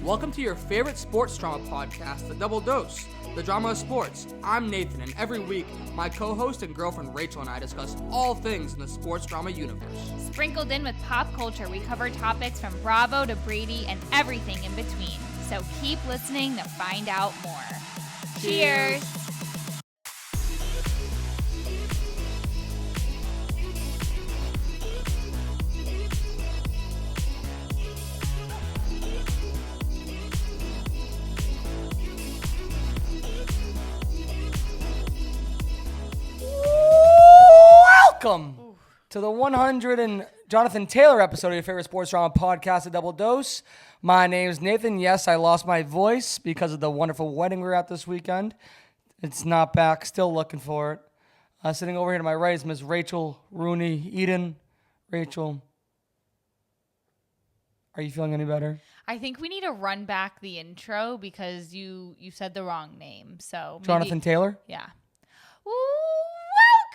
Welcome to your favorite sports drama podcast, The Double Dose, the drama of sports. I'm Nathan, and every week, my co-host and girlfriend Rachel and I discuss all things in the sports drama universe. Sprinkled in with pop culture, we cover topics from Bravo to Brady and everything in between. So keep listening to find out more. Cheers! Welcome to the 100 and Jonathan Taylor episode of your favorite sports drama podcast, A Double Dose. My name is Nathan. Yes, I lost my voice because of the wonderful wedding we were at this weekend. It's not back. Still looking for it. Sitting over here to my right is Miss Rachel Rooney Eden. Rachel, are you feeling any better? I think we need to run back the intro because you said the wrong name. So Jonathan Taylor? Yeah.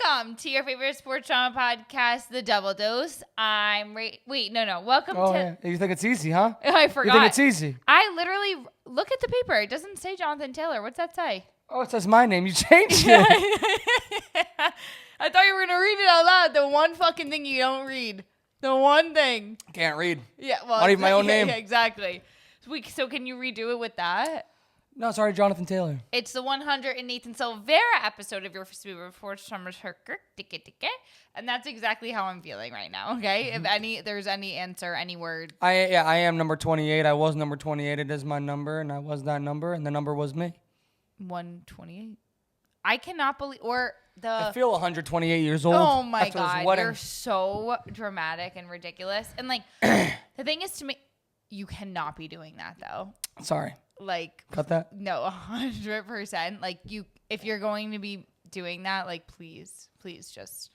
Welcome to your favorite sports drama podcast, The Double Dose. Welcome to... Yeah. You think it's easy, huh? I forgot. You think it's easy? I literally... Look at the paper. It doesn't say Jonathan Taylor. What's that say? Oh, it says my name. You changed it. I thought you were going to read it out loud. The one fucking thing you don't read. The one thing. Can't read. Yeah, well... Not even my own name. Yeah, exactly. So can you redo it with that? No, sorry, Jonathan Taylor. It's the 100 and Nathan Silveira episode of your favorite sports drama, and that's exactly how I'm feeling right now. Okay, if there's any answer, any word. I am number 28. I was number 28. It is my number, and I was that number, and the number was me. 128. I cannot believe I feel 128 years old. Oh my god, you're so dramatic and ridiculous. And like the thing is, to me, you cannot be doing that though. Sorry. Like cut that? No, 100%. Like if you're going to be doing that, like please just.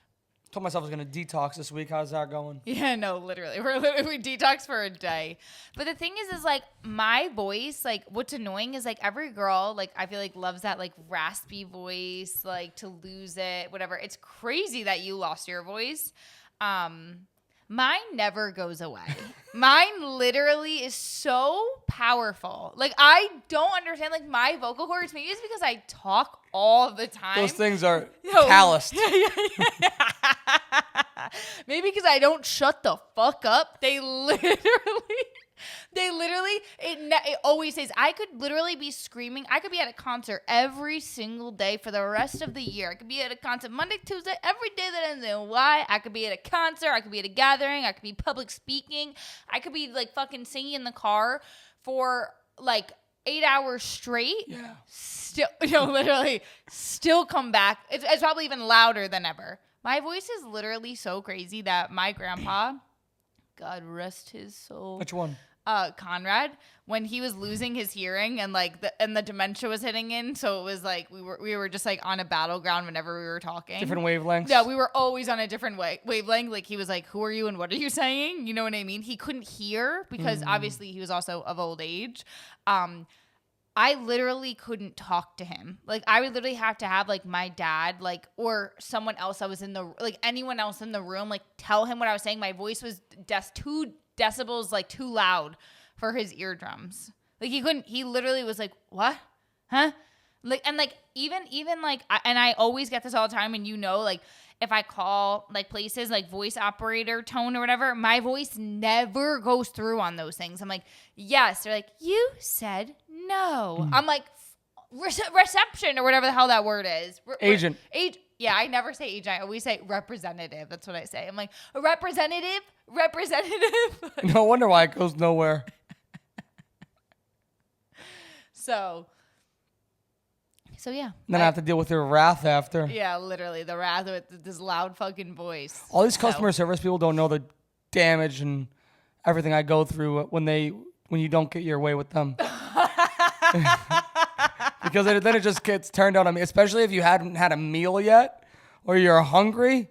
Told myself I was gonna detox this week. How's that going? Yeah, no, literally, we detox for a day. But the thing is like my voice, like what's annoying is like every girl, like I feel like loves that like raspy voice, like to lose it, whatever. It's crazy that you lost your voice. Mine never goes away. Mine literally is so powerful. Like, I don't understand, like, my vocal cords. Maybe it's because I talk all the time. Those things are calloused. Maybe because I don't shut the fuck up. They literally, it always says, I could literally be screaming. I could be at a concert every single day for the rest of the year. I could be at a concert Monday, Tuesday, every day that ends in Y. I could be at a concert. I could be at a gathering. I could be public speaking. I could be like fucking singing in the car for like 8 hours straight. Yeah. Still come back. It's probably even louder than ever. My voice is literally so crazy that my grandpa, God rest his soul. Which one? Conrad, when he was losing his hearing and like the dementia was hitting in, so it was like we were just like on a battleground whenever we were talking. Different wavelengths. Yeah, we were always on a different wavelength. Like he was like, "Who are you and what are you saying?" You know what I mean? He couldn't hear because obviously he was also of old age. I literally couldn't talk to him. Like I would literally have to have like my dad, like or someone else that was anyone else in the room, like tell him what I was saying. My voice was 2 decibels like too loud for his eardrums. Like he couldn't. He literally was like, "What? Huh?" Like and like even like and I always get this all the time. And like if I call like places like voice operator tone or whatever, my voice never goes through on those things. I'm like, yes. They're like, you said no. I'm like, reception or whatever the hell that word is. Agent. Yeah, I never say agent. I always say representative. That's what I say. I'm like, a representative. No wonder why it goes nowhere. So yeah. Then I have to deal with your wrath after. Yeah, literally. The wrath with this loud fucking voice. All these customer service people don't know the damage and everything I go through when you don't get your way with them. Because then it just gets turned out on me, especially if you hadn't had a meal yet or you're hungry.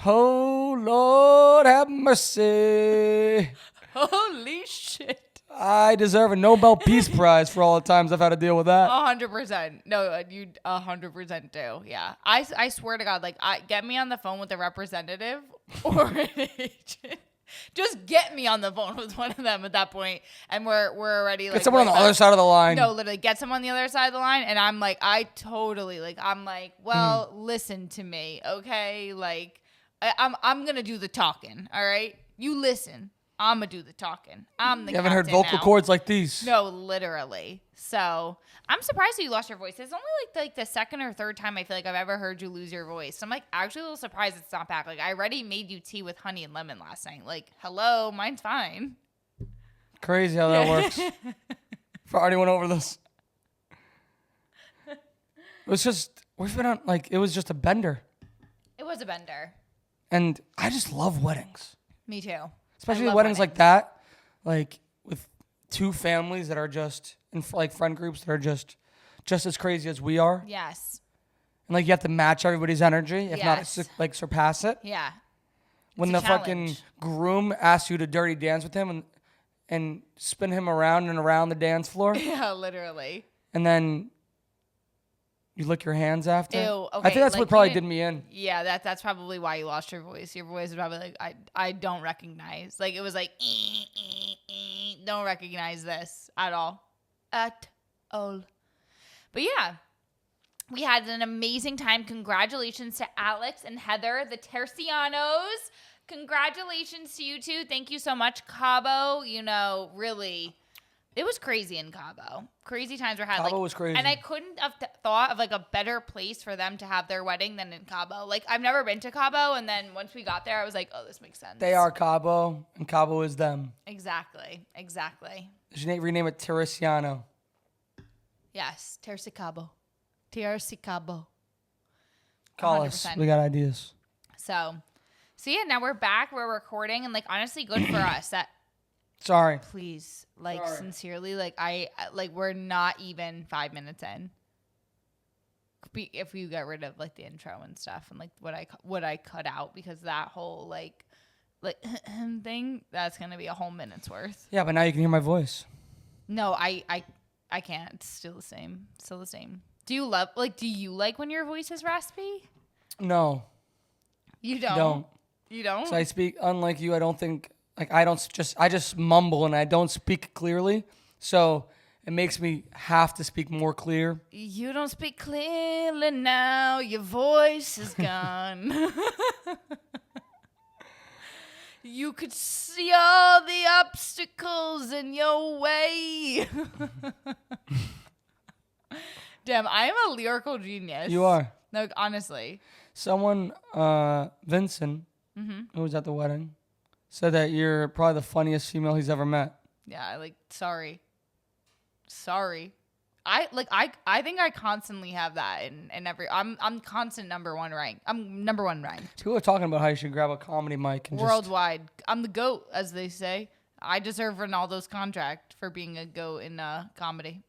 Oh, Lord, have mercy. Holy shit. I deserve a Nobel Peace Prize for all the times I've had to deal with that. 100%. No, you 100% do. Yeah. I swear to God, like, get me on the phone with a representative or an agent. Just get me on the phone with one of them at that point, and we're already like Get someone on the other side of the line. No, literally get someone on the other side of the line, and I'm like, well, listen to me, okay? Like, I'm gonna do the talking, all right? You listen. I'm gonna do the talking. I'm the. You haven't heard vocal cords like these. No, literally. So I'm surprised that you lost your voice. It's only like the second or third time I feel like I've ever heard you lose your voice. So I'm like actually a little surprised it's not back. Like I already made you tea with honey and lemon last night. Like, hello, mine's fine. Crazy how that works. I already went over this. It was just it was just a bender. It was a bender. And I just love weddings. Me too. Especially weddings like that, like with two families that are just in like friend groups that are just as crazy as we are. Yes. And like you have to match everybody's energy, if not like surpass it. Yeah. When the fucking groom asks you to dirty dance with him and spin him around and around the dance floor. Yeah, literally. And then you lick your hands after. Ew, okay, I think that's like what probably did me in. Yeah, that's probably why you lost your voice. Your voice was probably like, I don't recognize. Like it was like, don't recognize this at all. At all. But yeah, we had an amazing time. Congratulations to Alex and Heather, the Tercianos. Congratulations to you two. Thank you so much, Cabo. You know, really, it was crazy in Cabo. Crazy times were had. Cabo was crazy. And I couldn't have thought of like a better place for them to have their wedding than in Cabo. Like I've never been to Cabo, and then once we got there, I was like, oh, this makes sense. They are Cabo, and Cabo is them. Exactly. You should rename it Terciano. Yes, Tercicabo. Tercicabo. Call us. We got ideas. So yeah, now we're back. We're recording, and like honestly, good for us. That. Sorry. Please, like sincerely, like we're not even 5 minutes in. If you get rid of like the intro and stuff and like what I cut out, because that whole like thing, that's gonna be a whole minute's worth. Yeah, but now you can hear my voice. No, I can't. It's still the same. Do you like when your voice is raspy? No. You don't. You don't? So I speak, unlike you, I don't think, like, I just mumble and I don't speak clearly. So it makes me have to speak more clear. You don't speak clearly now. Your voice is gone. You could see all the obstacles in your way. Damn, I am a lyrical genius. You are. No, honestly. Someone, Vincent, who was at the wedding, said that you're probably the funniest female he's ever met. Yeah, sorry. I think I constantly have that in every. I'm constant number one rank. I'm number one ranked. People are talking about how you should grab a comedy mic and worldwide. I'm the GOAT, as they say. I deserve Ronaldo's contract for being a GOAT in comedy.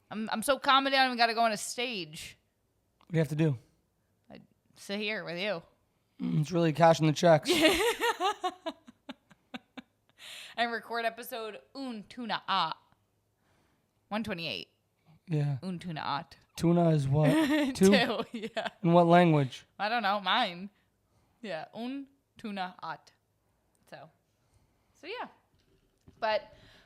I'm so comedy. I don't even got to go on a stage. What do you have to do? I sit here with you. It's really cashing the checks. And record episode un tuna a 128. Yeah. Un tuna at. Tuna is what? Two, yeah. In what language? I don't know. Mine. Yeah. Un tuna at. So yeah. But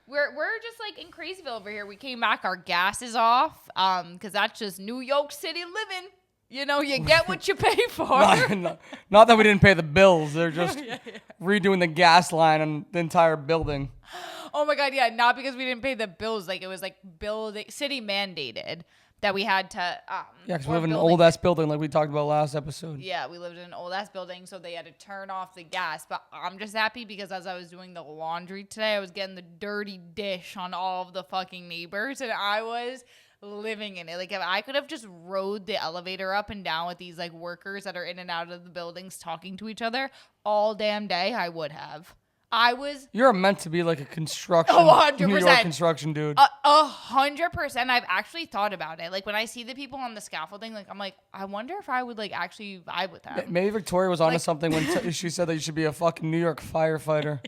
we're just like in Crazyville over here. We came back. Our gas is off. Because that's just New York City living. You know, you get what you pay for. Not that we didn't pay the bills. They're just redoing the gas line on the entire building. Oh my God, yeah. Not because we didn't pay the bills. Like, it was like city mandated that we had to. Yeah, because we live in an old-ass building like we talked about last episode. Yeah, we lived in an old-ass building, so they had to turn off the gas. But I'm just happy because as I was doing the laundry today, I was getting the dirty dish on all of the fucking neighbors, and I was living in it. Like, if I could have just rode the elevator up and down with these like workers that are in and out of the buildings talking to each other all damn day, I would have. You're meant to be like a construction, 100%. New York construction dude. 100%. I've actually thought about it. Like, when I see the people on the scaffolding, like, I'm like, I wonder if I would like actually vibe with them. Maybe Victoria was onto something when she said that you should be a fucking New York firefighter.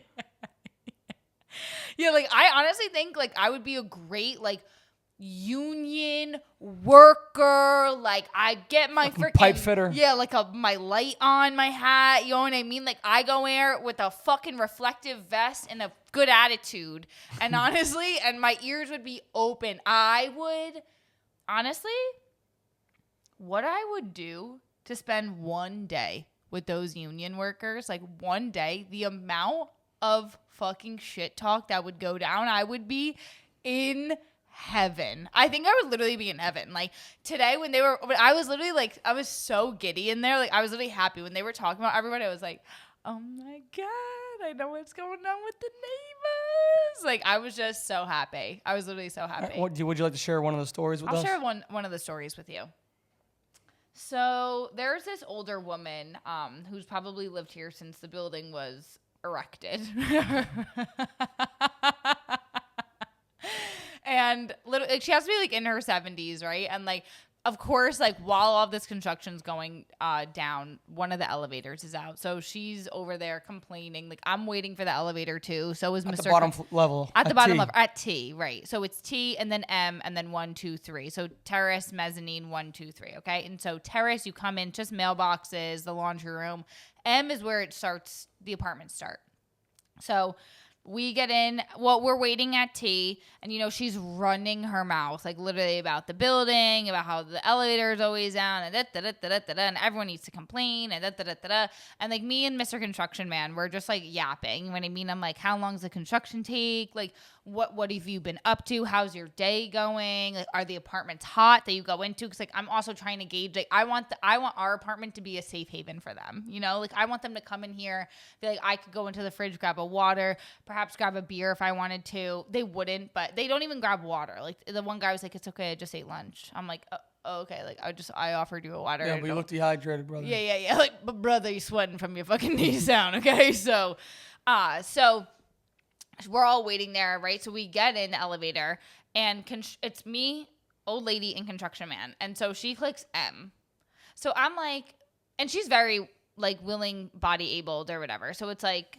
Yeah, like, I honestly think like I would be a great like union worker. Like, I get my freaking pipe fitter. Yeah, like my light on my hat. You know what I mean? Like, I go there with a fucking reflective vest and a good attitude. And honestly, and my ears would be open. Honestly, what I would do to spend one day with those union workers, like one day, the amount of fucking shit talk that would go down, I would be in heaven. I think I would literally be in heaven. Like today when I was literally like, I was so giddy in there. Like I was literally happy when they were talking about everybody. I was like, oh my God, I know what's going on with the neighbors. Like I was just so happy. I was literally so happy. Would you like to share one of the stories with us? I'll share one of the stories with you. So there's this older woman who's probably lived here since the building was erected. And she has to be like in her 70s, right? And like, of course, like while all this construction's going down, one of the elevators is out. So she's over there complaining. Like I'm waiting for the elevator too. So is Mr. At the bottom level. At the bottom level. At T, right. So it's T and then M and then 1, 2, 3. So terrace, mezzanine, 1, 2, 3. Okay. And so terrace, you come in, just mailboxes, the laundry room. M is where it starts, the apartments start. So we get in, we're waiting at T, and, she's running her mouth, like, literally about the building, about how the elevator is always down, and and everyone needs to complain, and and, like, me and Mr. Construction Man, we're just, like, yapping. When I mean, I'm like, how long does the construction take? Like, what have you been up to? How's your day going? Like, are the apartments hot that you go into? Because, like, I'm also trying to gauge, like, I want our apartment to be a safe haven for them, Like, I want them to come in here, be like, I could go into the fridge, grab a water, perhaps grab a beer if I wanted to. They wouldn't, but they don't even grab water. Like, the one guy was like, it's okay, I just ate lunch. I'm like, oh, okay. Like, I offered you a water. Yeah, but you look dehydrated, brother. Yeah. Like, but brother, you're sweating from your fucking knees down, okay? So we're all waiting there, right? So we get in the elevator, and it's me, old lady, and construction man. And so she clicks M. So I'm like, and she's very, like, willing, body abled or whatever. So it's like,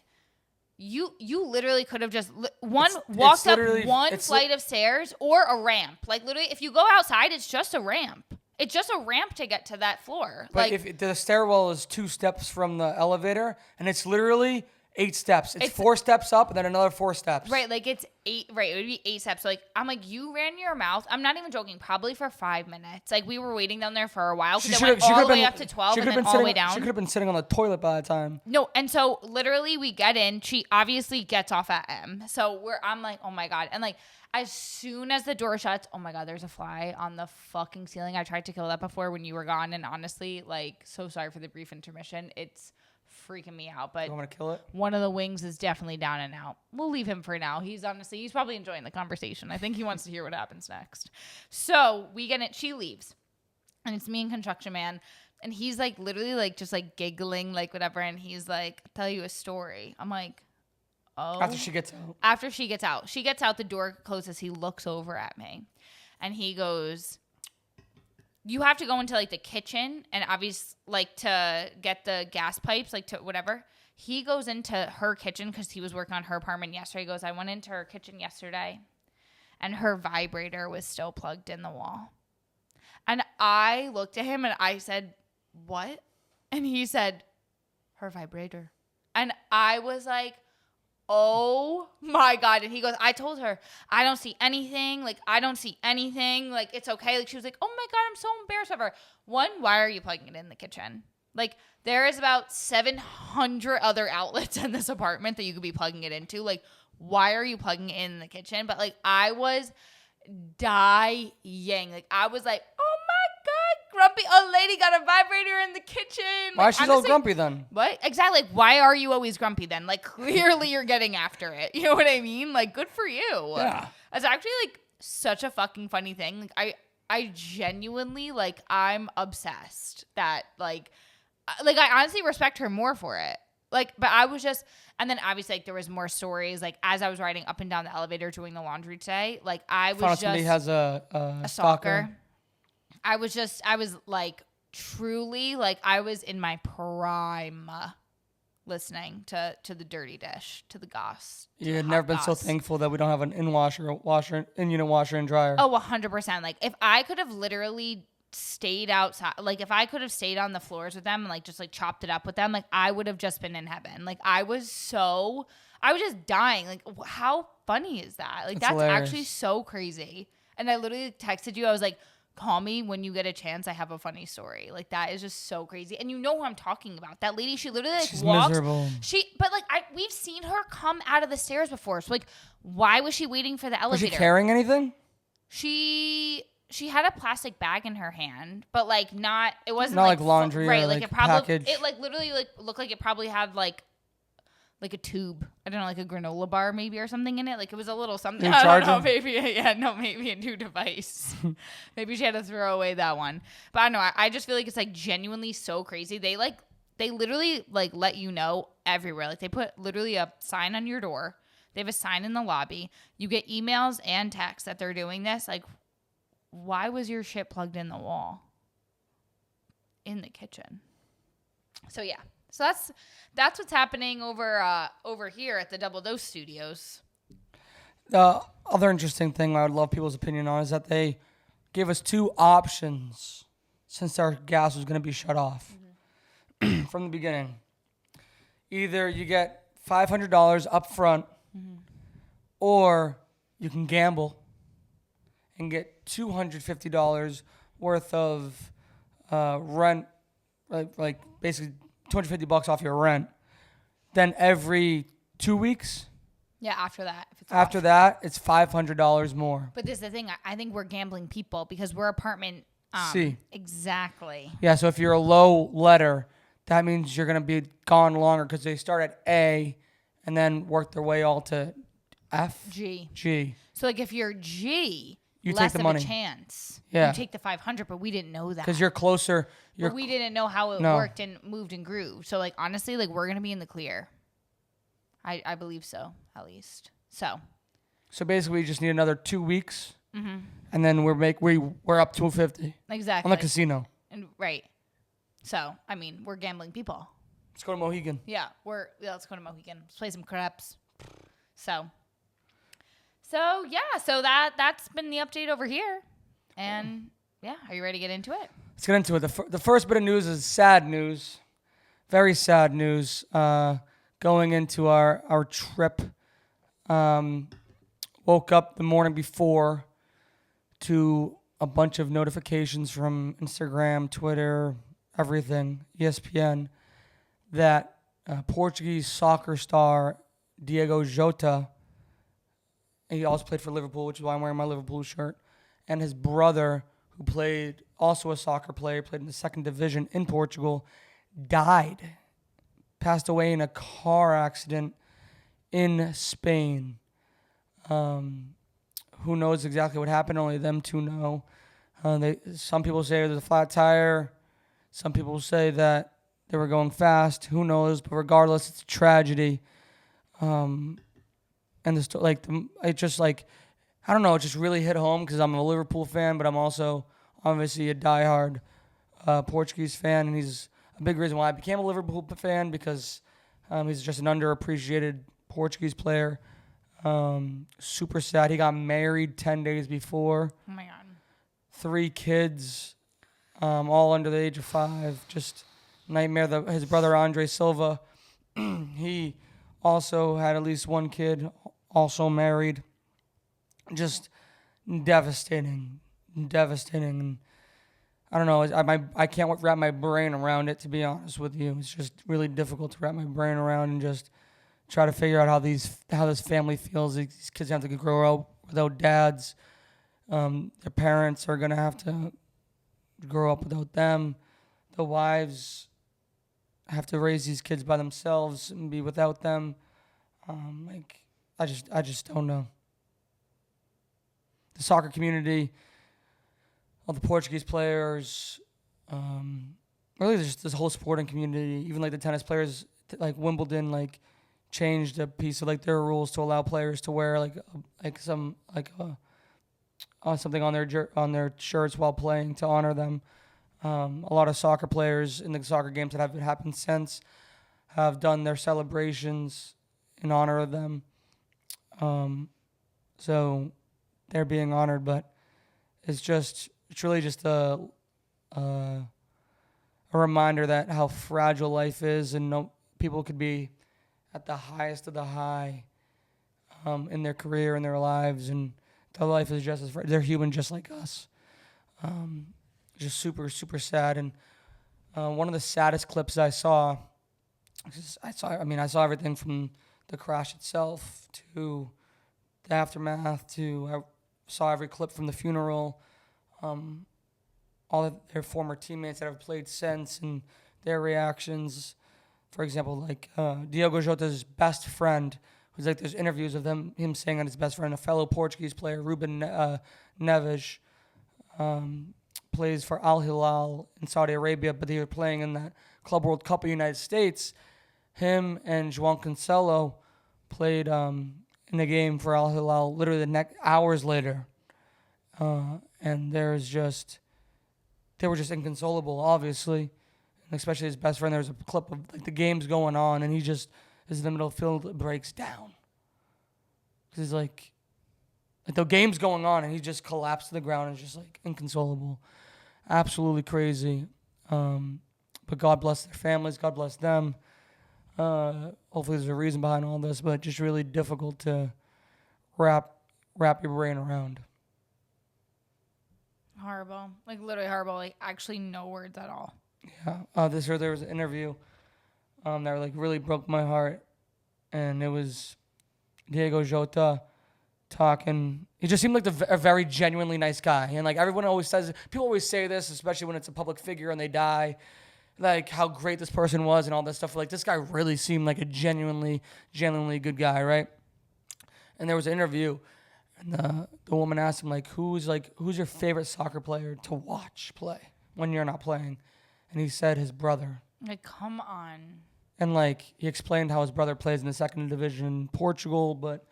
you literally could have just walked up one flight of stairs or a ramp. Like, literally, if you go outside, it's just a ramp. It's just a ramp to get to that floor. But like, if the stairwell is 2 steps from the elevator, and it's literally 8 steps. It's 4 steps up and then another 4 steps. Right, like it's 8. Right, it would be 8 steps. So like, I'm like, you ran your mouth. I'm not even joking. Probably for 5 minutes. Like we were waiting down there for a while because it went all the way up to 12 and then all the way down. She could have been sitting on the toilet by the time. No, and so literally we get in. She obviously gets off at M. So I'm like, oh my God, and like. As soon as the door shuts, oh my God, there's a fly on the fucking ceiling. I tried to kill that before when you were gone, and honestly, like, so sorry for the brief intermission. It's freaking me out, but you want to kill it? One of the wings is definitely down and out. We'll leave him for now. He's probably enjoying the conversation. I think he wants to hear what happens next. So we get it. She leaves, and it's me and Construction Man, and he's like literally like just like giggling, like whatever, and he's like, I'll tell you a story. I'm like, oh. After she gets out. She gets out, the door closes. He looks over at me and he goes, you have to go into like the kitchen and obviously like to get the gas pipes, like to whatever. He goes into her kitchen because he was working on her apartment yesterday. He goes, I went into her kitchen yesterday and her vibrator was still plugged in the wall. And I looked at him and I said, what? And he said, her vibrator. And I was like, oh my God. And he goes, I told her, I don't see anything. Like, I don't see anything. Like, it's okay. Like, she was like, oh my God, I'm so embarrassed of her. One, why are you plugging it in the kitchen? Like, there is about 700 other outlets in this apartment that you could be plugging it into. Like, why are you plugging it in the kitchen? But, like, I was dying. Like, I was like, oh my God, grumpy old lady got a vibrator in the kitchen. Why like, she's all grumpy then? What? Exactly. Like, why are you always grumpy then? Like, clearly you're getting after it. You know what I mean? Like, good for you. Yeah. It's actually, like, such a fucking funny thing. Like, I genuinely, like, I'm obsessed that, like, I honestly respect her more for it. Like, but I was just, and then obviously, like, there was more stories. Like, as I was riding up and down the elevator doing the laundry today, like, I was just somebody has a stalker. I was like, truly, like, I was in my prime. listening to the dirty dish, to the goss. You had never been so thankful that we don't have an in-unit washer and dryer. Oh, 100%. Like, if I could have literally stayed outside, like, if I could have stayed on the floors with them and, like, just, like, chopped it up with them, like, I would have just been in heaven. Like, I was just dying. Like, how funny is that? Like, that's hilarious. actually so crazy. And I literally texted you. I was like, call me when you get a chance. I have a funny story. Like, that is just so crazy. And you know who I'm talking about. That lady, she literally, like, She's walks. miserable. But, like, we've seen her come out of the stairs before. So, like, why was she waiting for the elevator? Was she carrying anything? She had a plastic bag in her hand, but, like, it wasn't not like laundry, right? or Like, like it probably, package. it, like, literally, like, looked like it probably had, like a tube. I don't know, like a granola bar maybe or something in it. Like, it was a little something. New I don't know, charger? maybe a new device. Maybe she had to throw away that one. But I don't know. I just feel like it's, like, genuinely so crazy. They literally, like, let you know everywhere. Like, they put literally a sign on your door. They have a sign in the lobby. You get emails and texts that they're doing this. Like, why was your shit plugged in the wall? In the kitchen. So, yeah. So that's what's happening over here at the Double Dose Studios. The other interesting thing I would love people's opinion on is that they gave us two options since our gas was going to be shut off from the beginning. Either you get $500 up front, or you can gamble and get $250 worth of rent, like basically $250 off your rent. Then every 2 weeks, Yeah, after that. If it's after off. that, it's $500 more. But this is the thing. I think we're gambling people because we're apartment. C. Exactly. Yeah, so if you're a low letter, that means you're going to be gone longer because they start at A and then work their way all to F? G. So, like, if you're G, You less take the of money. a chance. Yeah. You take the 500, but we didn't know that. Because you're closer. But we didn't know how it worked and moved and grew. So, like, honestly, like, we're going to be in the clear. I believe so, at least. So basically, we just need another 2 weeks, and then we're up $250 exactly. on the casino. And right. So, I mean, we're gambling people. Let's go to Mohegan. Yeah, let's go to Mohegan. Let's play some craps. So yeah, so that's been the update over here. And yeah, are you ready to get into it? Let's get into it. The first bit of news is sad news. Very sad news. Going into our trip. Woke up the morning before to a bunch of notifications from Instagram, Twitter, everything, ESPN, that Portuguese soccer star Diego Jota, he also played for Liverpool, which is why I'm wearing my Liverpool shirt, and his brother, who played, also a soccer player, played in the second division in Portugal, passed away in a car accident in Spain. Who knows exactly what happened? Only them two know. Some people say it was a flat tire. Some people say that they were going fast. Who knows? But regardless, it's a tragedy. And it just like, I don't know, it just really hit home because I'm a Liverpool fan, but I'm also obviously a diehard Portuguese fan, and he's a big reason why I became a Liverpool fan because he's just an underappreciated Portuguese player. Super sad. He got married 10 days before. Oh my God. 3 kids, all under the age of 5. Just nightmare. His brother Andre Silva, he also had at least 1 kid, also married. Just devastating. And I don't know. I can't wrap my brain around it, to be honest with you. It's just really difficult to wrap my brain around and just try to figure out how this family feels. These kids have to grow up without dads. Their parents are gonna have to grow up without them. The wives have to raise these kids by themselves and be without them. I just don't know. The soccer community, all the Portuguese players, really just this whole sporting community, even like the tennis players, like Wimbledon, like changed a piece of like their rules to allow players to wear something on their shirts while playing to honor them. A lot of soccer players in the soccer games that have happened since have done their celebrations in honor of them. So they're being honored, but it's really just a reminder that how fragile life is, and people could be at the highest of the high in their career, in their lives, and their life is just as they're human, just like us. Just super, super sad. And one of the saddest clips I saw everything from the crash itself to the aftermath to I saw every clip from the funeral, all of their former teammates that have played since and their reactions. For example, like Diogo Jota's best friend, who's like there's interviews of him saying that his best friend, a fellow Portuguese player, Ruben Neves, plays for Al Hilal in Saudi Arabia, but they were playing in the Club World Cup of the United States. Him and João Cancelo played in the game for Al Hilal literally the next hours later. And they were just inconsolable, obviously. And especially his best friend, there was a clip of like the game's going on, and he just is in the middle of the field, breaks down. Because he's like the game's going on, and he just collapsed to the ground and is just like inconsolable. Absolutely crazy. But God bless their families. God bless them. Hopefully there's a reason behind all this, but just really difficult to wrap your brain around. Horrible. Like, literally horrible. Like, actually no words at all. Yeah. This year there was an interview that like really broke my heart, and it was Diego Jota talking. He just seemed like a very genuinely nice guy, and like everyone always says, people always say this, especially when it's a public figure and they die, like how great this person was and all this stuff. Like this guy really seemed like a genuinely good guy, right? And there was an interview, and the woman asked him like, who's your favorite soccer player to watch play when you're not playing? And he said his brother. Like, come on. And like he explained how his brother plays in the second division in Portugal, but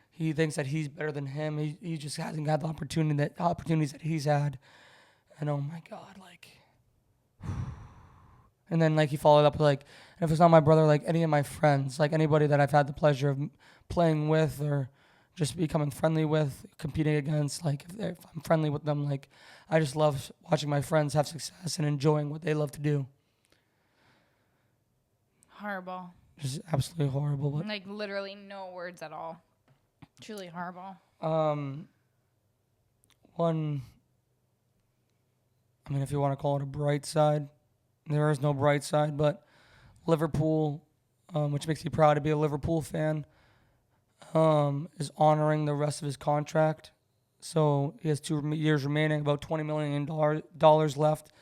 he thinks that he's better than him. He just hasn't got the opportunities that he's had. And oh my God, like. And then like he followed up with like, if it's not my brother, like any of my friends, like anybody that I've had the pleasure of playing with or just becoming friendly with, competing against, like if I'm friendly with them, like I just love watching my friends have success and enjoying what they love to do. Horrible. Just absolutely horrible. But like literally no words at all. Truly horrible. If you want to call it a bright side, there is no bright side, but Liverpool, which makes me proud to be a Liverpool fan, is honoring the rest of his contract. So he has 2 years remaining, about $20 million left,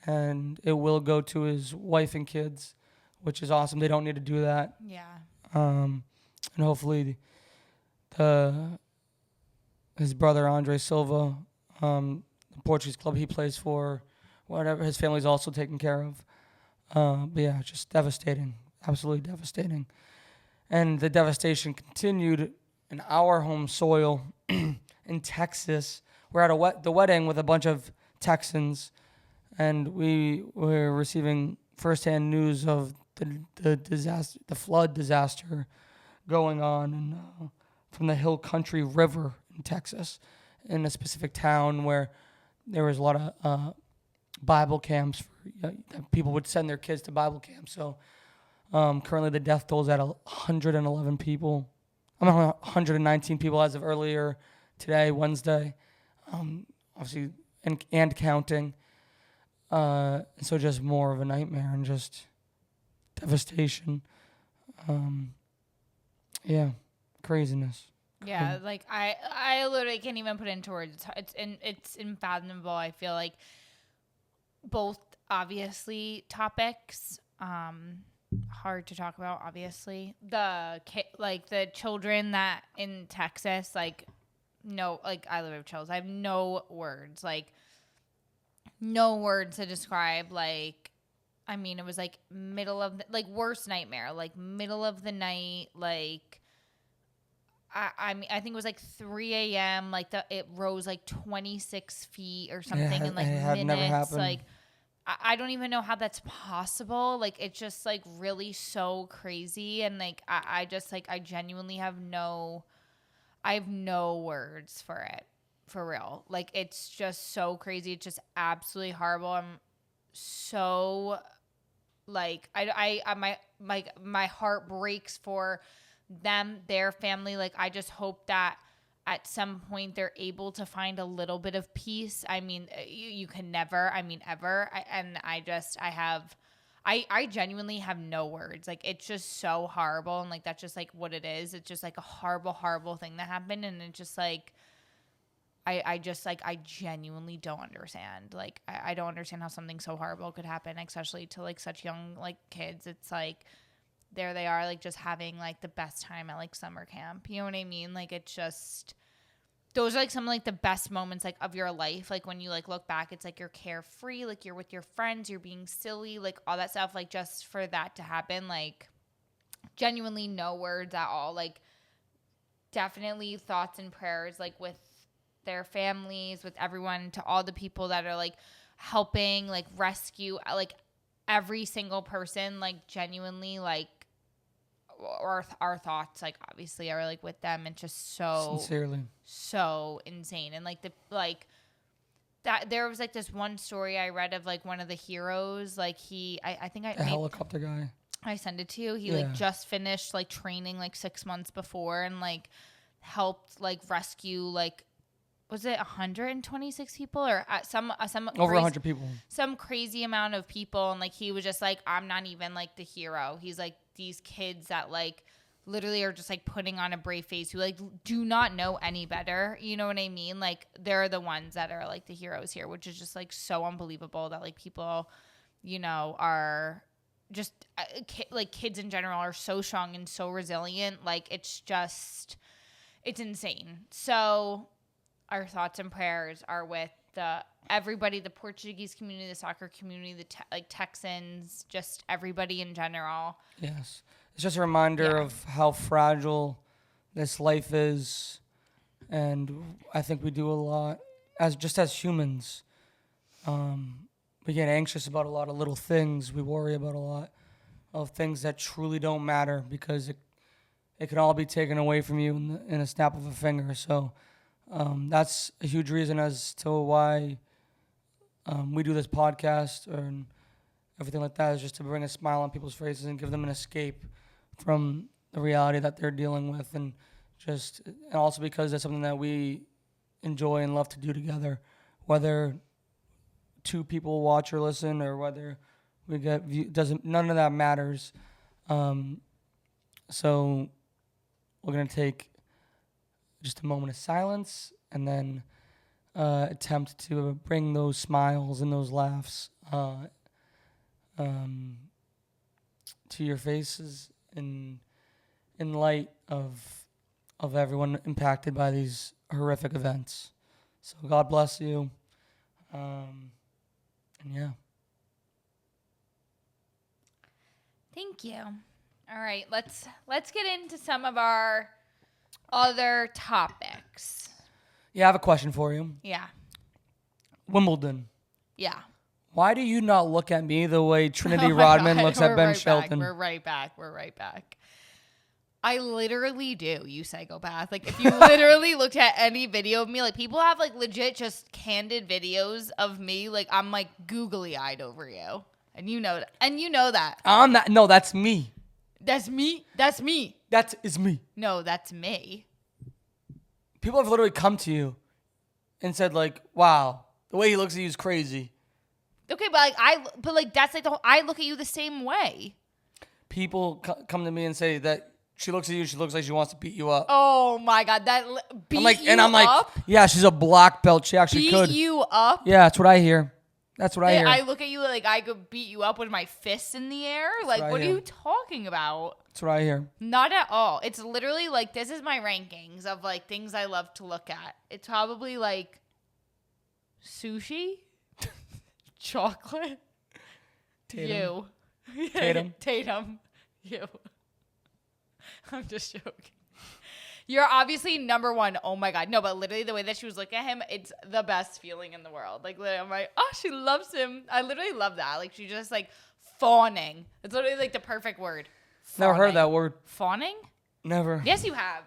and it will go to his wife and kids, which is awesome. They don't need to do that. Yeah. And hopefully his brother Andre Silva, the Portuguese club he plays for, whatever, his family's also taken care of. But yeah, just devastating, absolutely devastating. And the devastation continued in our home soil in Texas. We're at the wedding with a bunch of Texans, and we were receiving firsthand news of the disaster, the flood disaster going on from the Hill Country River in Texas, in a specific town where there was a lot of Bible camps. People would send their kids to Bible camps. So currently the death toll is at 111 people. 119 people as of earlier today, Wednesday. Obviously, and counting. So just more of a nightmare and just devastation. Craziness. Yeah, like I literally can't even put into words. It's unfathomable. I feel like both obviously topics hard to talk about. Obviously, the children that in Texas, I live with chills. I have no words, to describe. It was middle of worst nightmare, middle of the night, I think it was 3 a.m. It rose 26 feet or something in had never minutes. happened. I don't even know how that's possible. Like, it's just like really so crazy. And like, I just like, I genuinely have no words for it, for real. Like, it's just so crazy. It's just absolutely horrible. I'm so like, my heart breaks for them, their family. Like, I just hope that at some point they're able to find a little bit of peace. I mean, you can never, I mean, ever. I genuinely have no words. Like, it's just so horrible. And like, that's just like what it is. It's just like a horrible, horrible thing that happened. And it's just like, I genuinely don't understand. Like, I don't understand how something so horrible could happen, especially to like such young like kids. It's like, there they are, like just having like the best time at like summer camp. You know what I mean? Like, it's just, those are like some of like the best moments like of your life. Like, when you like look back, it's like you're carefree, like you're with your friends, you're being silly, like all that stuff. Like, just for that to happen, like genuinely no words at all. Like, definitely thoughts and prayers like with their families, with everyone, to all the people that are like helping like rescue, like every single person, like genuinely, like our thoughts like obviously are like with them. It's just so Sincerely so insane. And like the like that there was like this one story I read of like one of the heroes, like I think a helicopter guy. I sent it to you. He like just finished like training like 6 months before, and like helped like rescue like, was it 126 people or some Over 100 people, some crazy amount of people. And like, he was just like, I'm not even like the hero. He's like, these kids that like literally are just like putting on a brave face, who like do not know any better. You know what I mean? Like, they're the ones that are like the heroes here, which is just like so unbelievable that like people, you know, are just like kids in general are so strong and so resilient. Like, it's just, it's insane. So our thoughts and prayers are with everybody, the Portuguese community, the soccer community, like Texans, just everybody in general. Yes. It's just a reminder of how fragile this life is. And I think we do a lot as humans. We get anxious about a lot of little things. We worry about a lot of things that truly don't matter, because it can all be taken away from you in a snap of a finger. So that's a huge reason as to why we do this podcast and everything like that, is just to bring a smile on people's faces and give them an escape from the reality that they're dealing with. And also because that's something that we enjoy and love to do together, whether 2 people watch or listen, or whether we get none of that matters. So we're going to take just a moment of silence and then attempt to bring those smiles and those laughs to your faces in light of everyone impacted by these horrific events. So God bless you. And yeah. Thank you. All right, let's get into some of our other topics. Yeah, I have a question for you. Yeah. Wimbledon. Yeah. Why do you not look at me the way Trinity Rodman looks at Ben Shelton? We're right back. I literally do, you psychopath. Like, if you literally looked at any video of me, like, people have, like, legit just candid videos of me. Like, I'm, like, googly-eyed over you. And you know that. I'm not. No, that's me. That's me? That is me. No, that's me. People have literally come to you and said, like, wow, the way he looks at you is crazy. Okay, but that's like the whole, I look at you the same way. People come to me and say that she looks at you, she looks like she wants to beat you up. Oh my God, I'm like, yeah, she's a black belt. She actually could. Beat you up? Yeah, that's what I hear. I look at you like I could beat you up with my fists in the air. Like, what are you talking about? That's what I hear. Not at all. It's literally like, this is my rankings of like things I love to look at. It's probably like sushi, chocolate, Tatum. you. Tatum. Tatum. You. I'm just joking. You're obviously number one. Oh my God. No, but literally the way that she was looking at him, it's the best feeling in the world. Like, literally, I'm like, oh, she loves him. I literally love that. Like, she just like fawning. It's literally like the perfect word. Never heard that word. Fawning? Never. Yes, you have.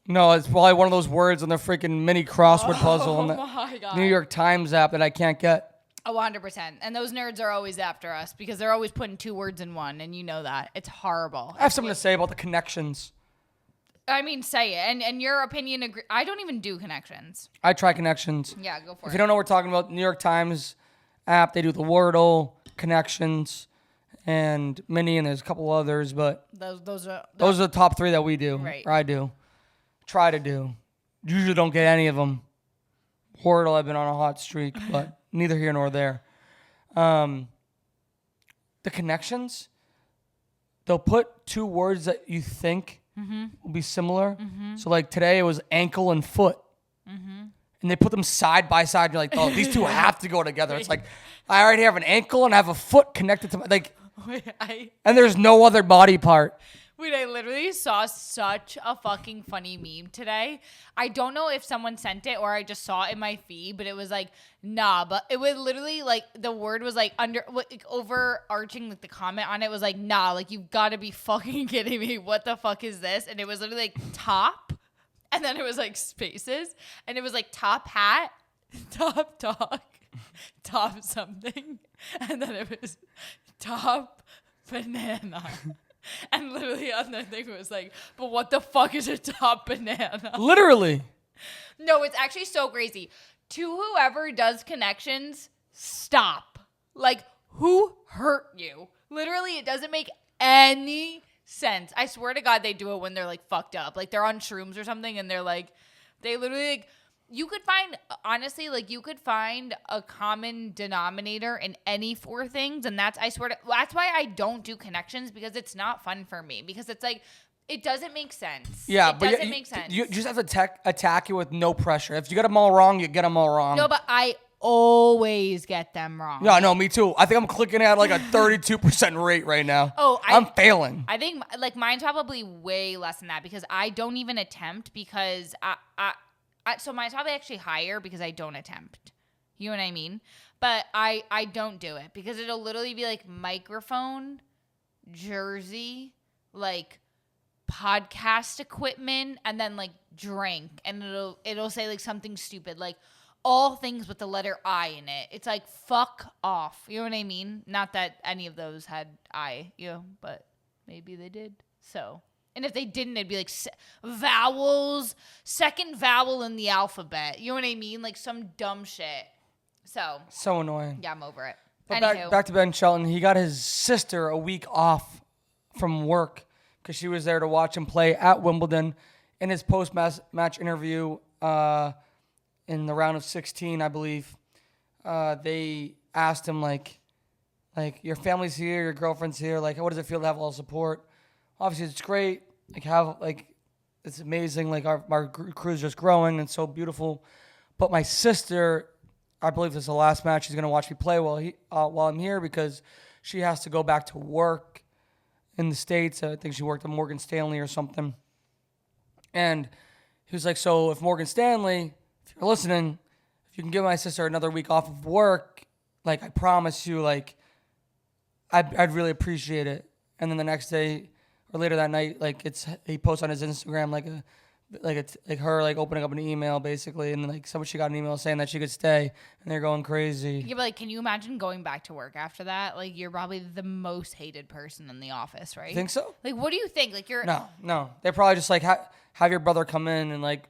No, it's probably one of those words on the freaking mini crossword puzzle on the my God. New York Times app that I can't get. 100%. And those nerds are always after us because they're always putting two words in one, and you know that. It's horrible. I have something to say about the connections. I mean, say it. And your opinion, I don't even do connections. I try connections. Yeah, go for it. If you don't know what we're talking about, New York Times app, they do the Wordle, connections, and Mini, and there's a couple others, but those are the top three that we do. Right. Or I do. Try to do. Usually don't get any of them. Wordle, I've been on a hot streak, but neither here nor there. The connections, they'll put two words that you think will be similar. So like today it was ankle and foot. And they put them side by side. You're like, oh, these two have to go together. It's like, I already have an ankle and I have a foot connected to my, like, and there's no other body part. Wait, I literally saw such a fucking funny meme today. I don't know if someone sent it or I just saw it in my feed, but it was like, nah, but it was literally like, the word was like overarching, like the comment on it was like, nah, like you've got to be fucking kidding me. What the fuck is this? And it was literally like top, and then it was like spaces, and it was like top hat, top dog, top something, and then it was top banana. And literally on the thing was like, but what the fuck is a top banana? Literally. No, it's actually so crazy. To whoever does connections, stop. Like, who hurt you? Literally, it doesn't make any sense. I swear to God, they do it when they're like fucked up. Like they're on shrooms or something and they're like, they literally like, you could find, honestly, like you could find a common denominator in any four things. And that's, I swear to, that's why I don't do connections, because it's not fun for me, because it's like, it doesn't make sense. Yeah, it but doesn't make sense. You just have to attack it with no pressure. If you get them all wrong, you get them all wrong. No, but I always get them wrong. Yeah, no, me too. I think I'm clicking at like a 32% rate right now. Oh, I'm failing. I think like mine's probably way less than that, because I don't even attempt, because so mine's probably actually higher because I don't attempt. You know what I mean? But I don't do it because it'll literally be like microphone, jersey, like podcast equipment, and then like drink, and it'll say like something stupid, like all things with the letter I in it. It's like, fuck off. You know what I mean? Not that any of those had I, but maybe they did. So, and if they didn't, it'd be like vowels, second vowel in the alphabet. You know what I mean? Like some dumb shit. So annoying. Yeah, I'm over it. But back to Ben Shelton. He got his sister a week off from work because she was there to watch him play at Wimbledon. In his post-match interview in the round of 16, I believe, they asked him, like, your family's here, your girlfriend's here. Like, what does it feel to have all the support? Obviously, it's great. It's amazing. Like, our crew's just growing and so beautiful. But my sister, I believe this is the last match she's going to watch me play while I'm here, because she has to go back to work in the States. I think she worked at Morgan Stanley or something. And he was like, so if Morgan Stanley, if you're listening, if you can give my sister another week off of work, like, I promise you, like, I'd really appreciate it. And then the next day or later that night, like, he posts on his Instagram like her like opening up an email basically, and then like she got an email saying that she could stay, and they're going crazy. Yeah, but like, can you imagine going back to work after that? Like, you're probably the most hated person in the office, right? Think so? Like, what do you think? Like, you're no. They probably just like have your brother come in and like.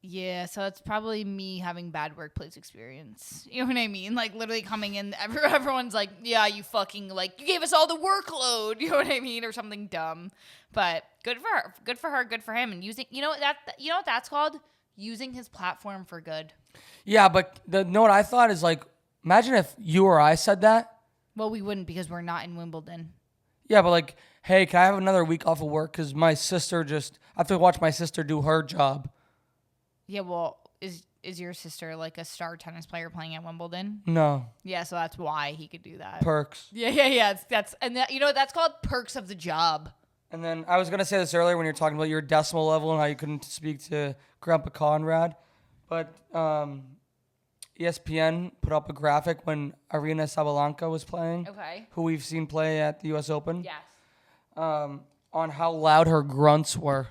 Yeah, so it's probably me having bad workplace experience. You know what I mean? Like, literally coming in, everyone's like, yeah, you fucking, like, you gave us all the workload. You know what I mean? Or something dumb. But good for her. Good for her. Good for him. And using, you know what that's called? Using his platform for good. Yeah, but know what I thought is, like, imagine if you or I said that. Well, we wouldn't, because we're not in Wimbledon. Yeah, but like, hey, can I have another week off of work? Because my sister I have to watch my sister do her job. Yeah, well, is your sister like a star tennis player playing at Wimbledon? No. Yeah, so that's why he could do that. Perks. Yeah. That's called perks of the job. And then I was going to say this earlier when you were talking about your decimal level and how you couldn't speak to Grandpa Conrad. But ESPN put up a graphic when Arena Sabalenka was playing, who we've seen play at the U.S. Open. Yes. On how loud her grunts were.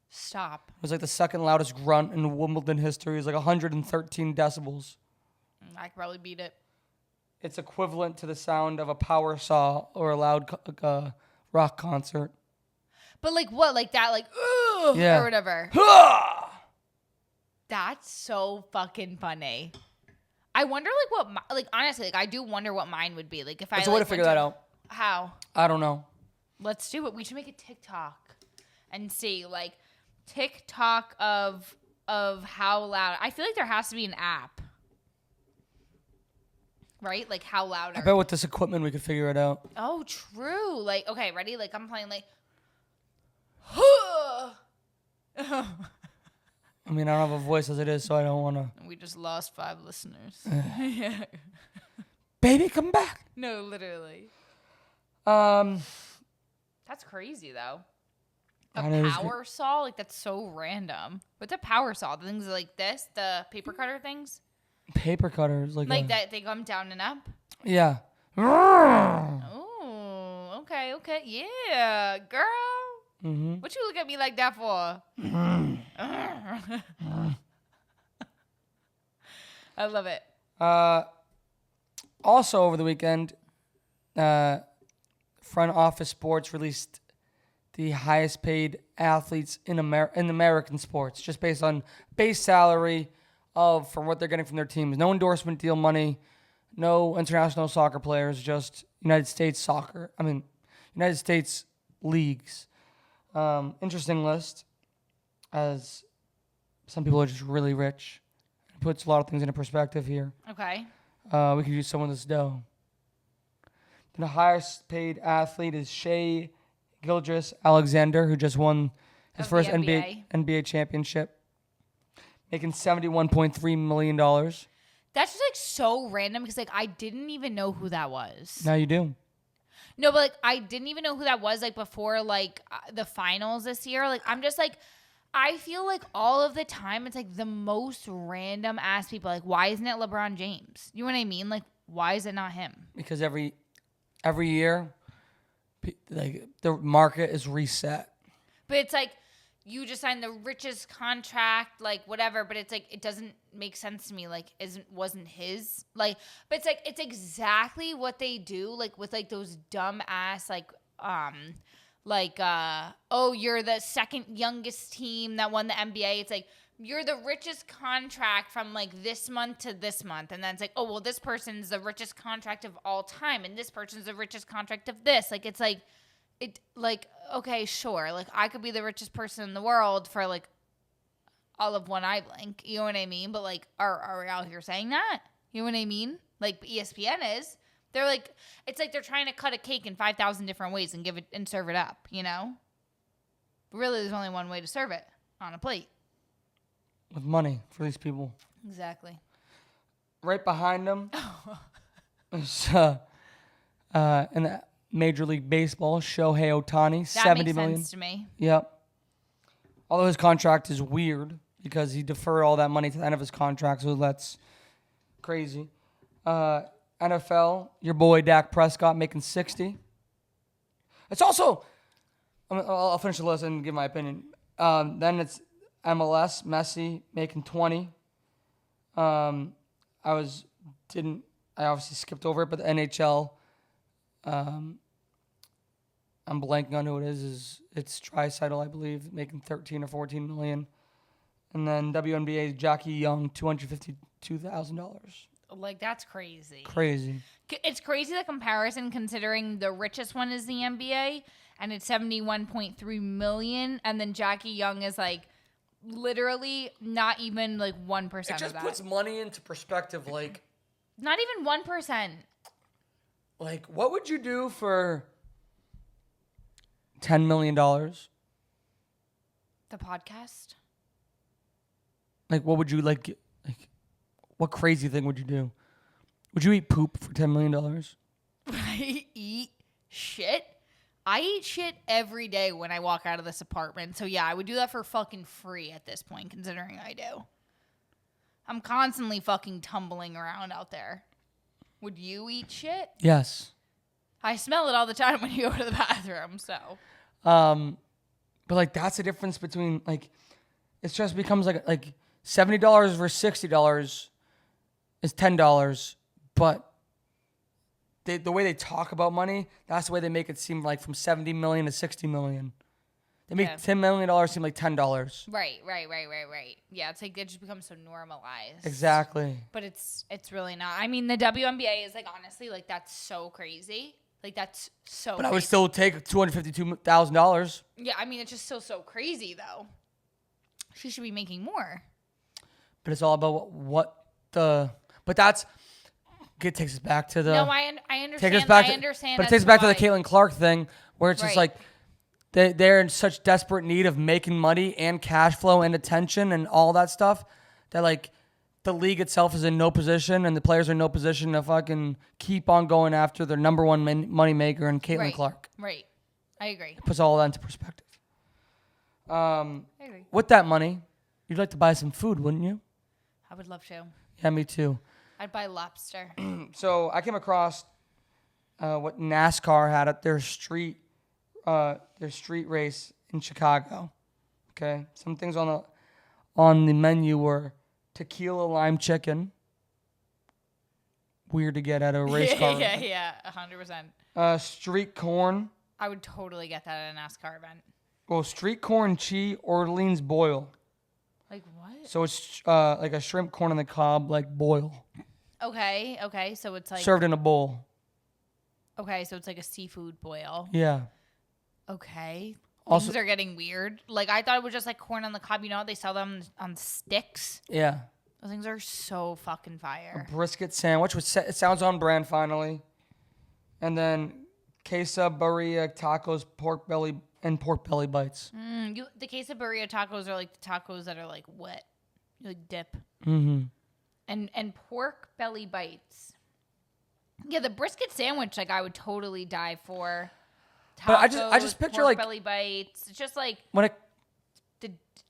Stop. It was like the second loudest grunt in Wimbledon history. It was like 113 decibels. I could probably beat it. It's equivalent to the sound of a power saw or a loud rock concert. But like what? Like that? Like ooh, yeah. Or whatever. That's so fucking funny. I wonder like honestly, like I do wonder what mine would be. Like if There's a way to figure that out. How? I don't know. Let's do it. We should make a TikTok and see like TikTok of how loud. I feel like there has to be an app. Right? Like how loud. I bet with this equipment we could figure it out. Oh, true. Like, okay, ready? Like I'm playing like I mean, I don't have a voice as it is, so I don't want to. We just lost 5 listeners. Yeah. Baby, come back. No, literally. That's crazy, though. A power saw? Like, that's so random. What's a power saw? The things like this? The paper cutter things? Paper cutters. Like that they come down and up? Yeah. Oh, okay. Yeah, girl. Mm-hmm. What you look at me like that for? I love it. Also over the weekend, Front Office Sports released the highest paid athletes in American sports, just based on base salary from what they're getting from their teams. No endorsement deal money, no international soccer players, just United States leagues. Interesting list, as some people are just really rich. It puts a lot of things into perspective here. Okay. We could use some of this dough. Then the highest paid athlete is Shea Gilgeous-Alexander, who just won his first NBA championship, making $71.3 million. That's just like so random because like I didn't even know who that was. Now you do. No, but like I didn't even know who that was like before like the finals this year. Like I'm just like I feel like all of the time it's like the most random ass people. Like why isn't it LeBron James? You know what I mean? Like why is it not him? Because every year, like the market is reset. But it's like you just signed the richest contract, like whatever. But it's like it doesn't make sense to me. Like wasn't his like? But it's like it's exactly what they do. Like with like those dumb ass oh, you're the second youngest team that won the NBA. It's like you're the richest contract from like this month to this month. And then it's like, oh, well, this person's the richest contract of all time. And this person's the richest contract of this. Like, it's like, okay, sure. Like I could be the richest person in the world for like all of one eye blink. You know what I mean? But like, are we out here saying that? You know what I mean? Like ESPN is. They're like, it's like they're trying to cut a cake in 5,000 different ways and give it and serve it up, you know? But really, there's only one way to serve it, on a plate. With money for these people. Exactly. Right behind them is in the Major League Baseball, Shohei Ohtani, $70 million. That makes sense to me. Yep. Although his contract is weird because he deferred all that money to the end of his contract, so that's crazy. NFL, your boy Dak Prescott making $60. It's also, I'll finish the list and give my opinion. Then it's MLS, Messi making $20. I obviously skipped over it, but the NHL, I'm blanking on who it is. It's Draisaitl, I believe, making $13 or $14 million. And then WNBA, Jackie Young, $252,000. Like, that's crazy. Crazy. It's crazy, the comparison, considering the richest one is the NBA, and it's $71.3 million, and then Jackie Young is, like, literally not even, like, 1% of that. It just puts money into perspective, like... Not even 1%. Like, what would you do for $10 million? The podcast? Like, what would you, like... What crazy thing would you do? Would you eat poop for $10 million? I eat shit. I eat shit every day when I walk out of this apartment. So yeah, I would do that for fucking free at this point, considering I do. I'm constantly fucking tumbling around out there. Would you eat shit? Yes. I smell it all the time when you go to the bathroom, so. But like that's the difference between like it just becomes like $70 versus $60 is $10, but the way they talk about money, that's the way they make it seem like from 70 million to 60 million. They make $10 million seem like $10. Right. Yeah, it's like it just becomes so normalized. Exactly. But it's really not. I mean, the WNBA is like honestly like that's so crazy. Like that's so. But I would still take $252,000. Yeah, I mean it's just still so crazy though. She should be making more. But it's all about But that's. It takes us back to the. No, I understand. Take us back I understand. But it takes us back to the Caitlin Clark thing, where it's just like they're in such desperate need of making money and cash flow and attention and all that stuff that like the league itself is in no position and the players are in no position to fucking keep on going after their number one money maker and Caitlin Clark. Right. I agree. It puts all that into perspective. I agree. With that money, you'd like to buy some food, wouldn't you? I would love to. Yeah, me too. I'd buy lobster. So I came across what NASCAR had at their street race in Chicago. Okay, some things on the menu were tequila lime chicken. Weird to get at a race car. Yeah, 100%. Street corn. I would totally get that at a NASCAR event. Well, street corn cheese Orleans boil. Like what? So it's like a shrimp corn on the cob like boil. Okay, so it's like served in a bowl. Okay, so it's like a seafood boil. Yeah. Okay. Also, things are getting weird. Like I thought it was just like corn on the cob. You know how they sell them on sticks? Yeah. Those things are so fucking fire. A brisket sandwich, which it sounds on brand finally. And then quesadilla tacos, pork belly bites. The quesadilla tacos are like the tacos that are like wet, like dip. Mm-hmm. And pork belly bites. Yeah, the brisket sandwich, like I would totally die for. Tacos, but I just picture pork like belly bites. It's just like when it.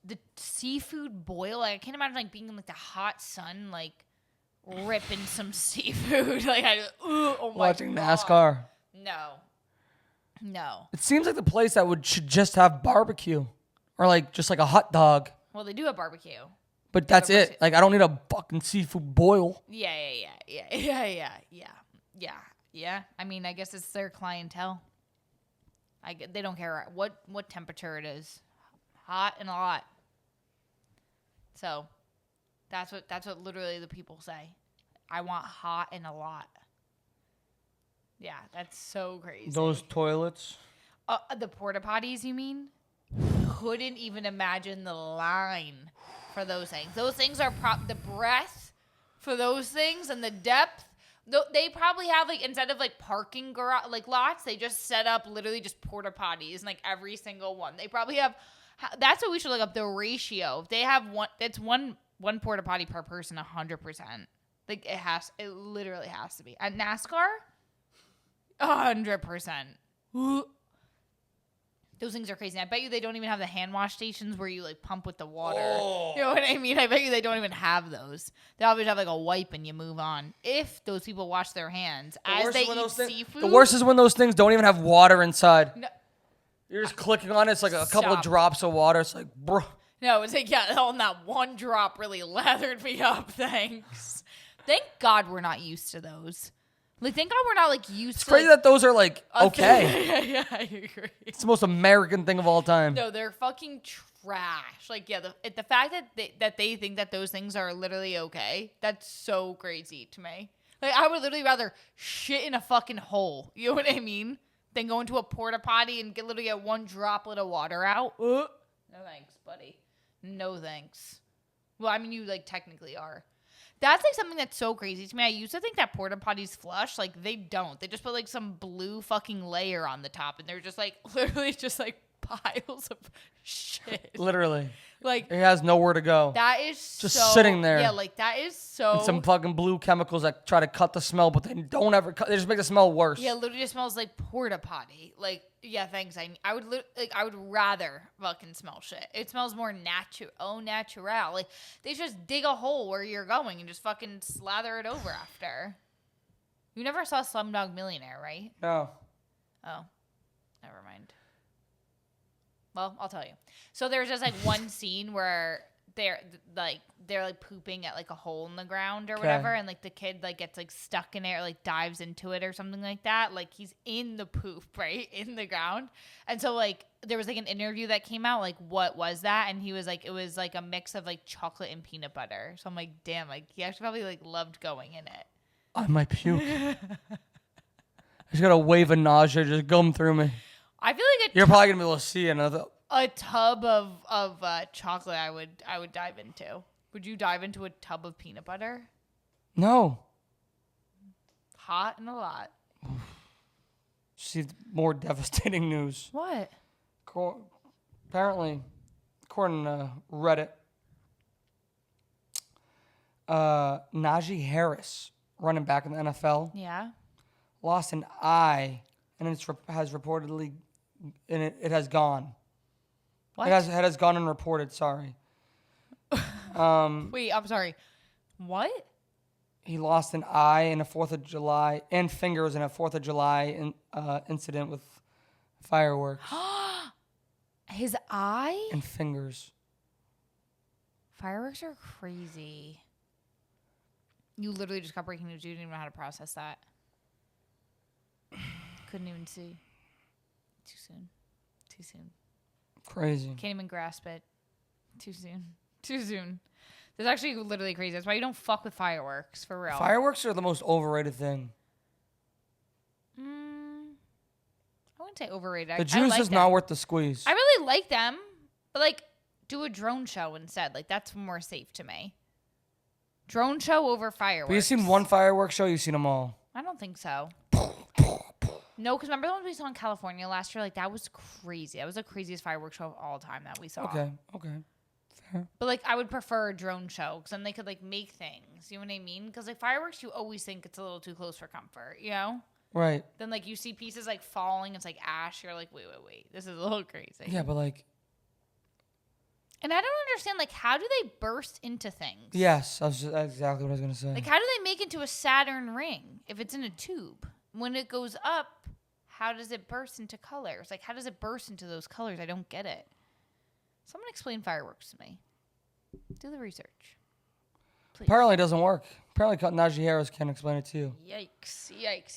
The seafood boil. Like, I can't imagine like being in like the hot sun, like ripping some seafood. Like oh my watching God. NASCAR. No. It seems like the place that should just have barbecue, or like just like a hot dog. Well, they do have barbecue. But that's it. Like I don't need a fucking seafood boil. Yeah. I mean, I guess it's their clientele. They don't care what temperature it is, hot and a lot. So, that's what literally the people say. I want hot and a lot. Yeah, that's so crazy. Those toilets. The porta potties, you mean? Couldn't even imagine the line for those things. Those things are the breadth for those things and the depth. They probably have like instead of like parking garage like lots, they just set up literally just porta potties and like every single one. They probably have. That's what we should look up, the ratio. If they have one, it's one porta potty per person, 100%. Like it literally has to be at NASCAR. 100%. Those things are crazy. I bet you they don't even have the hand wash stations where you like pump with the water. Oh. You know what I mean? I bet you they don't even have those. They always have like a wipe and you move on. If those people wash their hands as they eat seafood. The worst is when those things don't even have water inside. No. You're just clicking on it. It's like a couple of drops of water. It's like, bro. No, it's like, yeah, that one drop really lathered me up. Thanks. Thank God we're not used to those. Like, thank God we're not, like, used to... It's crazy that those are, like, okay. Yeah, I agree. It's the most American thing of all time. No, they're fucking trash. Like, yeah, the fact that they think that those things are literally okay, that's so crazy to me. Like, I would literally rather shit in a fucking hole, you know what I mean, than go into a porta potty and literally get one droplet of water out. No thanks, buddy. No thanks. Well, I mean, you, like, technically are. That's, like, something that's so crazy to me. I used to think that porta potties flush. Like, they don't. They just put, like, some blue fucking layer on the top, and they're just, like, literally just, like, piles of shit. Literally. Like, It has nowhere to go. that is Just sitting there. Yeah, like, that is so. And some fucking blue chemicals that try to cut the smell, but they don't ever cut. They just make the smell worse. Yeah, literally just smells like porta potty. Like, yeah, thanks. I would I would rather fucking smell shit. It smells more natural. Like, they just dig a hole where you're going and just fucking slather it over after. You never saw Slumdog Millionaire, right? No. Oh, never mind. Well, I'll tell you. So there's just like one scene where they're like pooping at like a hole in the ground or whatever, and like the kid like gets like stuck in it or like dives into it or something like that. Like he's in the poop, right, in the ground. And so like there was like an interview that came out like, what was that? And he was like, it was like a mix of like chocolate and peanut butter. So I'm like, damn, like he actually probably like loved going in it. I might puke. I just got a wave of nausea just going through me. I feel like You're probably gonna be able to see another. a tub of chocolate I would dive into. Would you dive into a tub of peanut butter? No. Hot and a lot. See more devastating news. What? Apparently, according to Reddit, Najee Harris, running back in the NFL, Yeah. lost an eye, and has reportedly, and it has gone. What? It has gone unreported. Sorry. Wait, I'm sorry. What? He lost an eye in a 4th of July and fingers in a 4th of July incident with fireworks His eye? and fingers. Fireworks are crazy. You literally just got breaking news. You didn't even know how to process that. Couldn't even see. Too soon. Too soon. Crazy. Can't even grasp it. Too soon. Too soon. That's actually literally crazy. That's why you don't fuck with fireworks, for real. Fireworks are the most overrated thing. I wouldn't say overrated. The I juice like is them. not worth the squeeze. I really like them, but like, do a drone show instead. Like, that's more safe to me. Drone show over fireworks. But you've seen one fireworks show, you've seen them all. I don't think so. No, because remember the ones we saw in California last year? Like, that was crazy. That was the craziest fireworks show of all time that we saw. Okay. Fair. But, like, I would prefer a drone show because then they could, like, make things. You know what I mean? Because, like, fireworks, you always think it's a little too close for comfort, you know? Right. Then, like, you see pieces, like, falling. It's like ash. You're like, wait. This is a little crazy. Yeah, but like... And I don't understand, like, how do they burst into things? Yes, that's exactly what I was going to say. Like, how do they make into a Saturn ring if it's in a tube? When it goes up, how does it burst into colors? Like, how does it burst into those colors? I don't get it. Someone explain fireworks to me. Do the research. Please. Apparently it doesn't work. Apparently Najee Harris can't explain it to you. Yikes.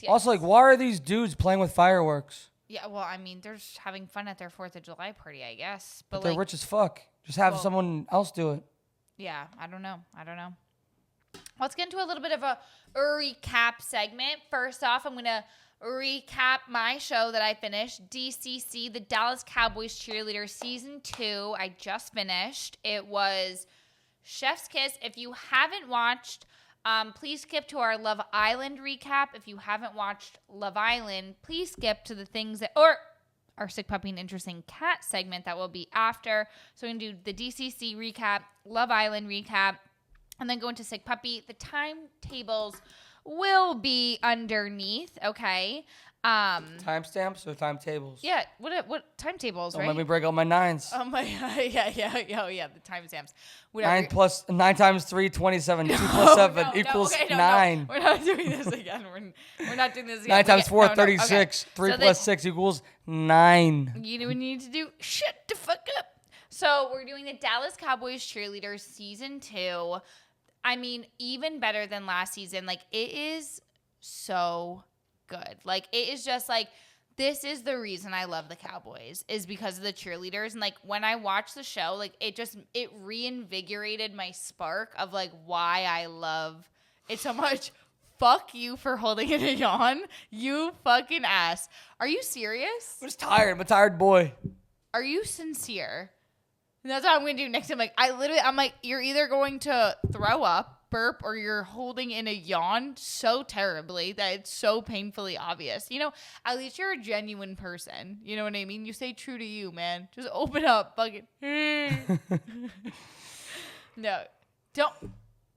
Also, like, why are these dudes playing with fireworks? Yeah, well, I mean, they're just having fun at their 4th of July party, I guess. But like, they're rich as fuck. Just have someone else do it. Yeah, I don't know. Let's get into a little bit of a recap segment. First off, I'm going to recap my show that I finished, DCC, the Dallas Cowboys Cheerleader Season 2. I just finished. It was Chef's Kiss. If you haven't watched, please skip to our Love Island recap. If you haven't watched Love Island, please skip to the things that... or our Sick Puppy and Interesting Cat segment that will be after. So we're going to do the DCC recap, Love Island recap, and then go into Sick Puppy. The timetables will be underneath, okay? Timestamps or timetables? Yeah, what timetables, Don't right? let me break out my nines. Oh my, yeah, the timestamps. Whatever. 9 times 3, 27. 2 plus 7 equals 9. We're not doing this again. We're not doing this again. 9 times 4, No, 36. okay. 3 So plus 6 equals 9. You need to do shut the fuck up. So we're doing the Dallas Cowboys Cheerleaders Season 2. I mean, even better than last season. Like, it is so good. Like, it is just like, this is the reason I love the Cowboys, is because of the cheerleaders. And like, when I watched the show, like, it reinvigorated my spark of like why I love it so much. Fuck you for holding it a yawn. You fucking ass. Are you serious? I'm just tired. I'm a tired boy. Are you sincere? And that's what I'm going to do next time. I'm like, you're either going to throw up burp or you're holding in a yawn so terribly that it's so painfully obvious. You know, at least you're a genuine person. You know what I mean? You stay true to you, man. Just open up, fucking. No, don't.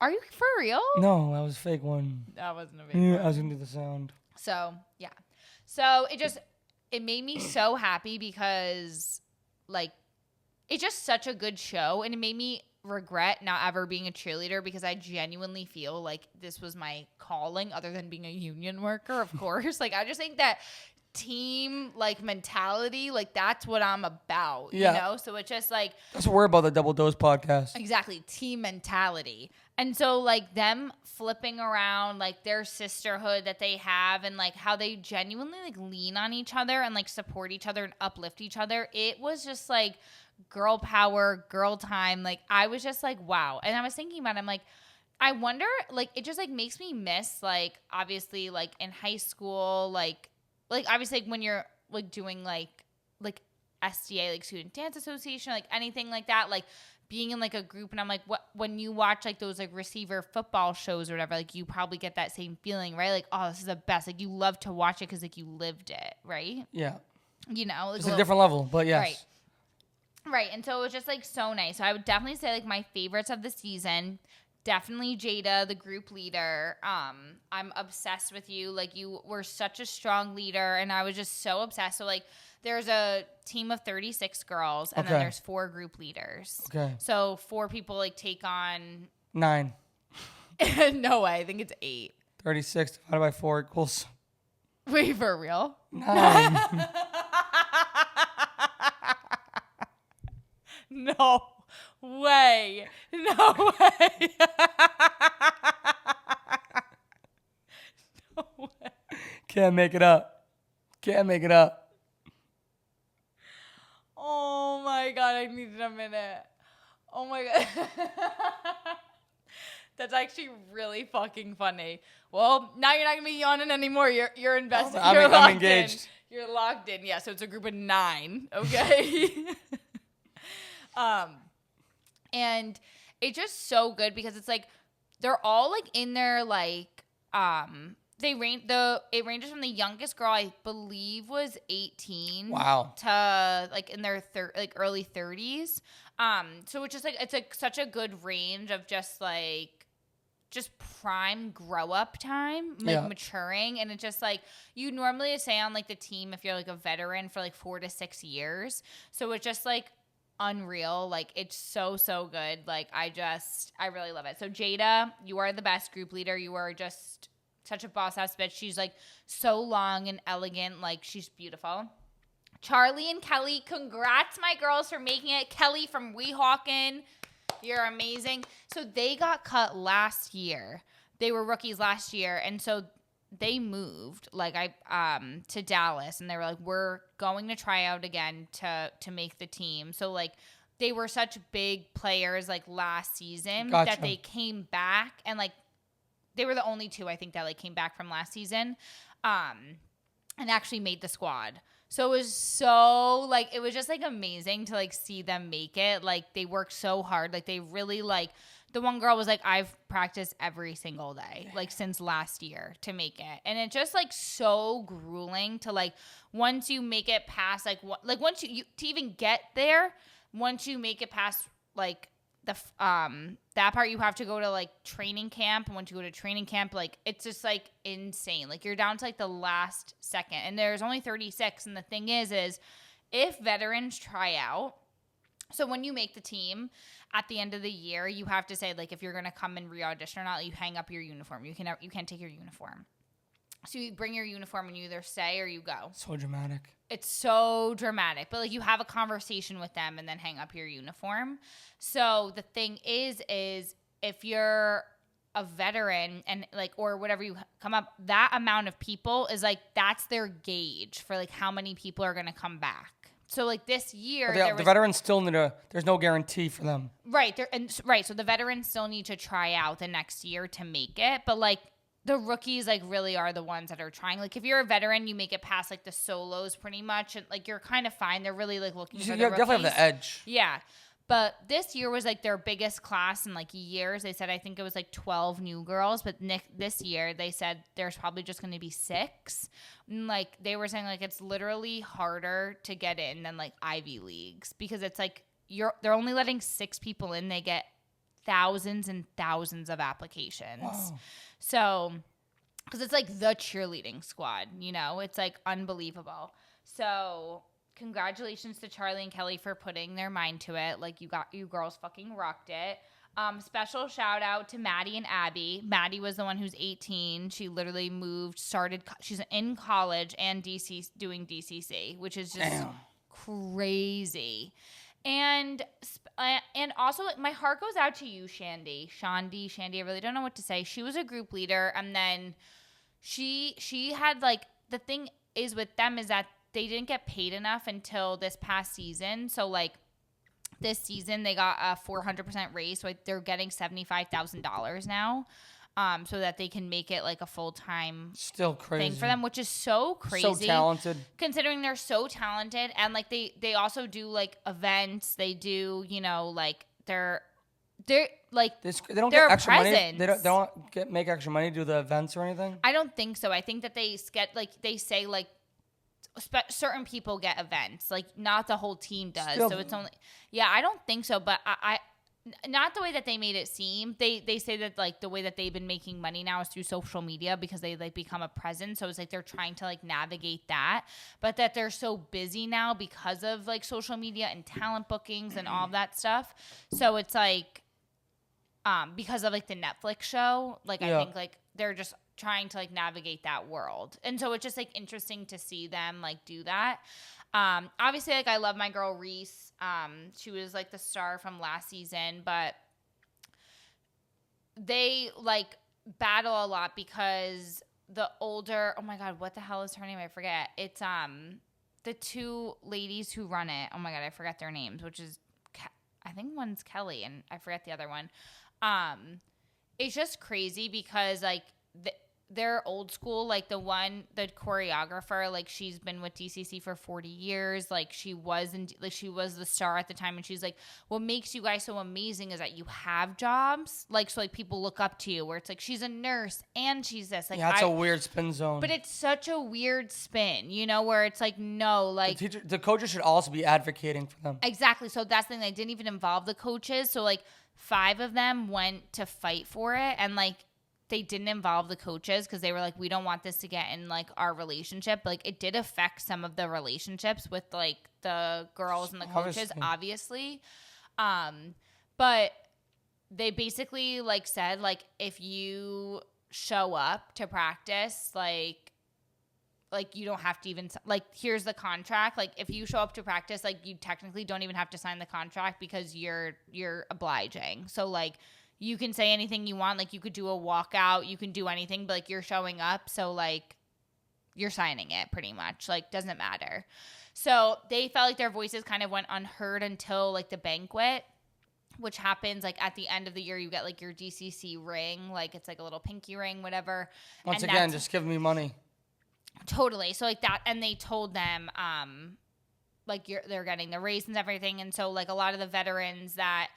Are you for real? No, that was a fake one. That wasn't a fake one. I was gonna do the sound. So yeah, so it made me so happy because like it's just such a good show, and it made me regret not ever being a cheerleader because I genuinely feel like this was my calling, other than being a union worker, of course. Like I just think that team like mentality, like that's what I'm about, you know? So it's just like that's what we're about, the Double Dose podcast. Exactly, team mentality. And so like them flipping around like their sisterhood that they have and like how they genuinely like lean on each other and like support each other and uplift each other. It was just like girl power, girl time. Like I was just like, wow. And I was thinking about it, I'm like, I wonder, like it just like makes me miss like obviously like in high school, like obviously like when you're like doing like SDA, like Student Dance Association, like anything like that, like being in like a group. And I'm like, what, when you watch like those like receiver football shows or whatever, like you probably get that same feeling, right? Like, oh, this is the best. Like you love to watch it because like you lived it, right? Yeah. You know, like it's a different level, but yes. Right. And so it was just like so nice. So I would definitely say like my favorites of the season, definitely Jada, the group leader. I'm obsessed with you. Like you were such a strong leader and I was just so obsessed. So like there's a team of 36 girls and then there's 4 group leaders. Okay. So 4 people like take on 9. No way. I think it's 8. 36 divided by 4 equals. Wait, for real? 9. No way. No way. No way. Can't make it up. Oh my God, I needed a minute. Oh my God. That's actually really fucking funny. Well, now you're not gonna be yawning anymore. You're invested. I'm engaged. You're locked in. Yeah, so it's a group of 9. Okay. And it's just so good because it's like they're all like in their like it ranges from the youngest girl I believe was 18 to like in their early 30s. So it's just like it's like such a good range of just prime grow up time, like maturing. And it's just like you normally say on like the team if you're like a veteran for like 4 to 6 years. So it's just like unreal. Like it's so good. Like I really love it. So Jada, you are the best group leader. You are just such a boss ass bitch. She's like so long and elegant. Like she's beautiful. Charlie and Kelly, congrats my girls for making it. Kelly from Weehawken, you're amazing. So they got cut last year. They were rookies last year, and so they moved to Dallas, and they were like, we're going to try out again to make the team. So like they were such big players like last season that they came back, and like they were the only 2 I think that like came back from last season and actually made the squad. So it was so like it was just like amazing to like see them make it. Like they worked so hard. Like they really like the one girl was like, I've practiced every single day, like since last year to make it. And it's just like so grueling to like, once you make it past, once you to even get there, once you make it past like the, that part, you have to go to like training camp. And once you go to training camp, like it's just like insane. Like you're down to like the last second and there's only 36. And the thing is if veterans try out, so when you make the team at the end of the year, you have to say like if you're going to come and re-audition or not, you hang up your uniform. You can't take your uniform. So you bring your uniform and you either stay or you go. So dramatic. It's so dramatic. But like you have a conversation with them and then hang up your uniform. So the thing is if you're a veteran and like or whatever you come up, that amount of people is like that's their gauge for like how many people are going to come back. So like this year, the veterans still need there's no guarantee for them. Right. So the veterans still need to try out the next year to make it. But like the rookies like really are the ones that are trying. Like if you're a veteran, you make it past like the solos pretty much. And like you're kind of fine. They're really like looking for the rookies. You definitely have the edge. Yeah. But this year was like their biggest class in like years. They said I think it was like 12 new girls, but this year they said there's probably just going to be 6. And like they were saying like it's literally harder to get in than like Ivy Leagues because it's like they're only letting 6 people in. They get thousands and thousands of applications. Wow. So because it's like the cheerleading squad, you know, it's like unbelievable. So congratulations to Charlie and Kelly for putting their mind to it. Like you girls fucking rocked it. Special shout out to Maddie and Abby. Maddie was the one who's 18. She literally she's in college and doing DCC, which is just crazy. And also my heart goes out to you, Shandy. I really don't know what to say. She was a group leader, and then she had like, the thing is with them is that they didn't get paid enough until this past season. So like this season they got a 400% raise, so they're getting $75,000 now. So that they can make it like a full-time still crazy thing for them, which is so crazy. So talented. Considering they're so talented. And like they also do like events. They do, you know, like they're like they don't get extra money. They don't make extra money to do the events or anything? I don't think so. I think that they say like certain people get events, like not the whole team does. Still, so it's only I don't think so, but I not the way that they made it seem. They say that like the way that they've been making money now is through social media because they like become a presence. So it's like they're trying to like navigate that, but that they're so busy now because of like social media and talent bookings and all of that stuff. So it's like because of like the Netflix show, like I think like they're just trying to like navigate that world. And so it's just like interesting to see them like do that. Obviously like I love my girl Reese. She was like the star from last season, but they like battle a lot because the older, oh my God, what the hell is her name? I forget. It's the 2 ladies who run it. Oh my God, I forget their names, which is I think one's Kelly and I forget the other one. It's just crazy because like they're old school. Like the choreographer, like she's been with DCC for 40 years. Like she was the star at the time. And she's like, what makes you guys so amazing is that you have jobs. Like, so like people look up to you where it's like, she's a nurse and she's this. Like, it's a weird spin zone. But it's such a weird spin, you know, where it's like, no, like the coaches should also be advocating for them. Exactly. So that's the thing. They didn't even involve the coaches. So like 5 of them went to fight for it. And like, they didn't involve the coaches because they were like, we don't want this to get in like our relationship. Like it did affect some of the relationships with like the girls and the coaches, obviously. But they basically like said, like, if you show up to practice, like you don't have to even, like, here's the contract. Like if you show up to practice, like you technically don't even have to sign the contract because you're obliging. So like, you can say anything you want. Like, you could do a walkout. You can do anything, but, like, you're showing up. So, like, you're signing it pretty much. Like, doesn't matter. So, they felt like their voices kind of went unheard until, like, the banquet, which happens, like, at the end of the year. You get, like, your DCC ring. Like, it's, like, a little pinky ring, whatever. Once again, just give me money. Totally. So, like, that. And they told them, like, they're getting the raise and everything. And so, like, a lot of the veterans that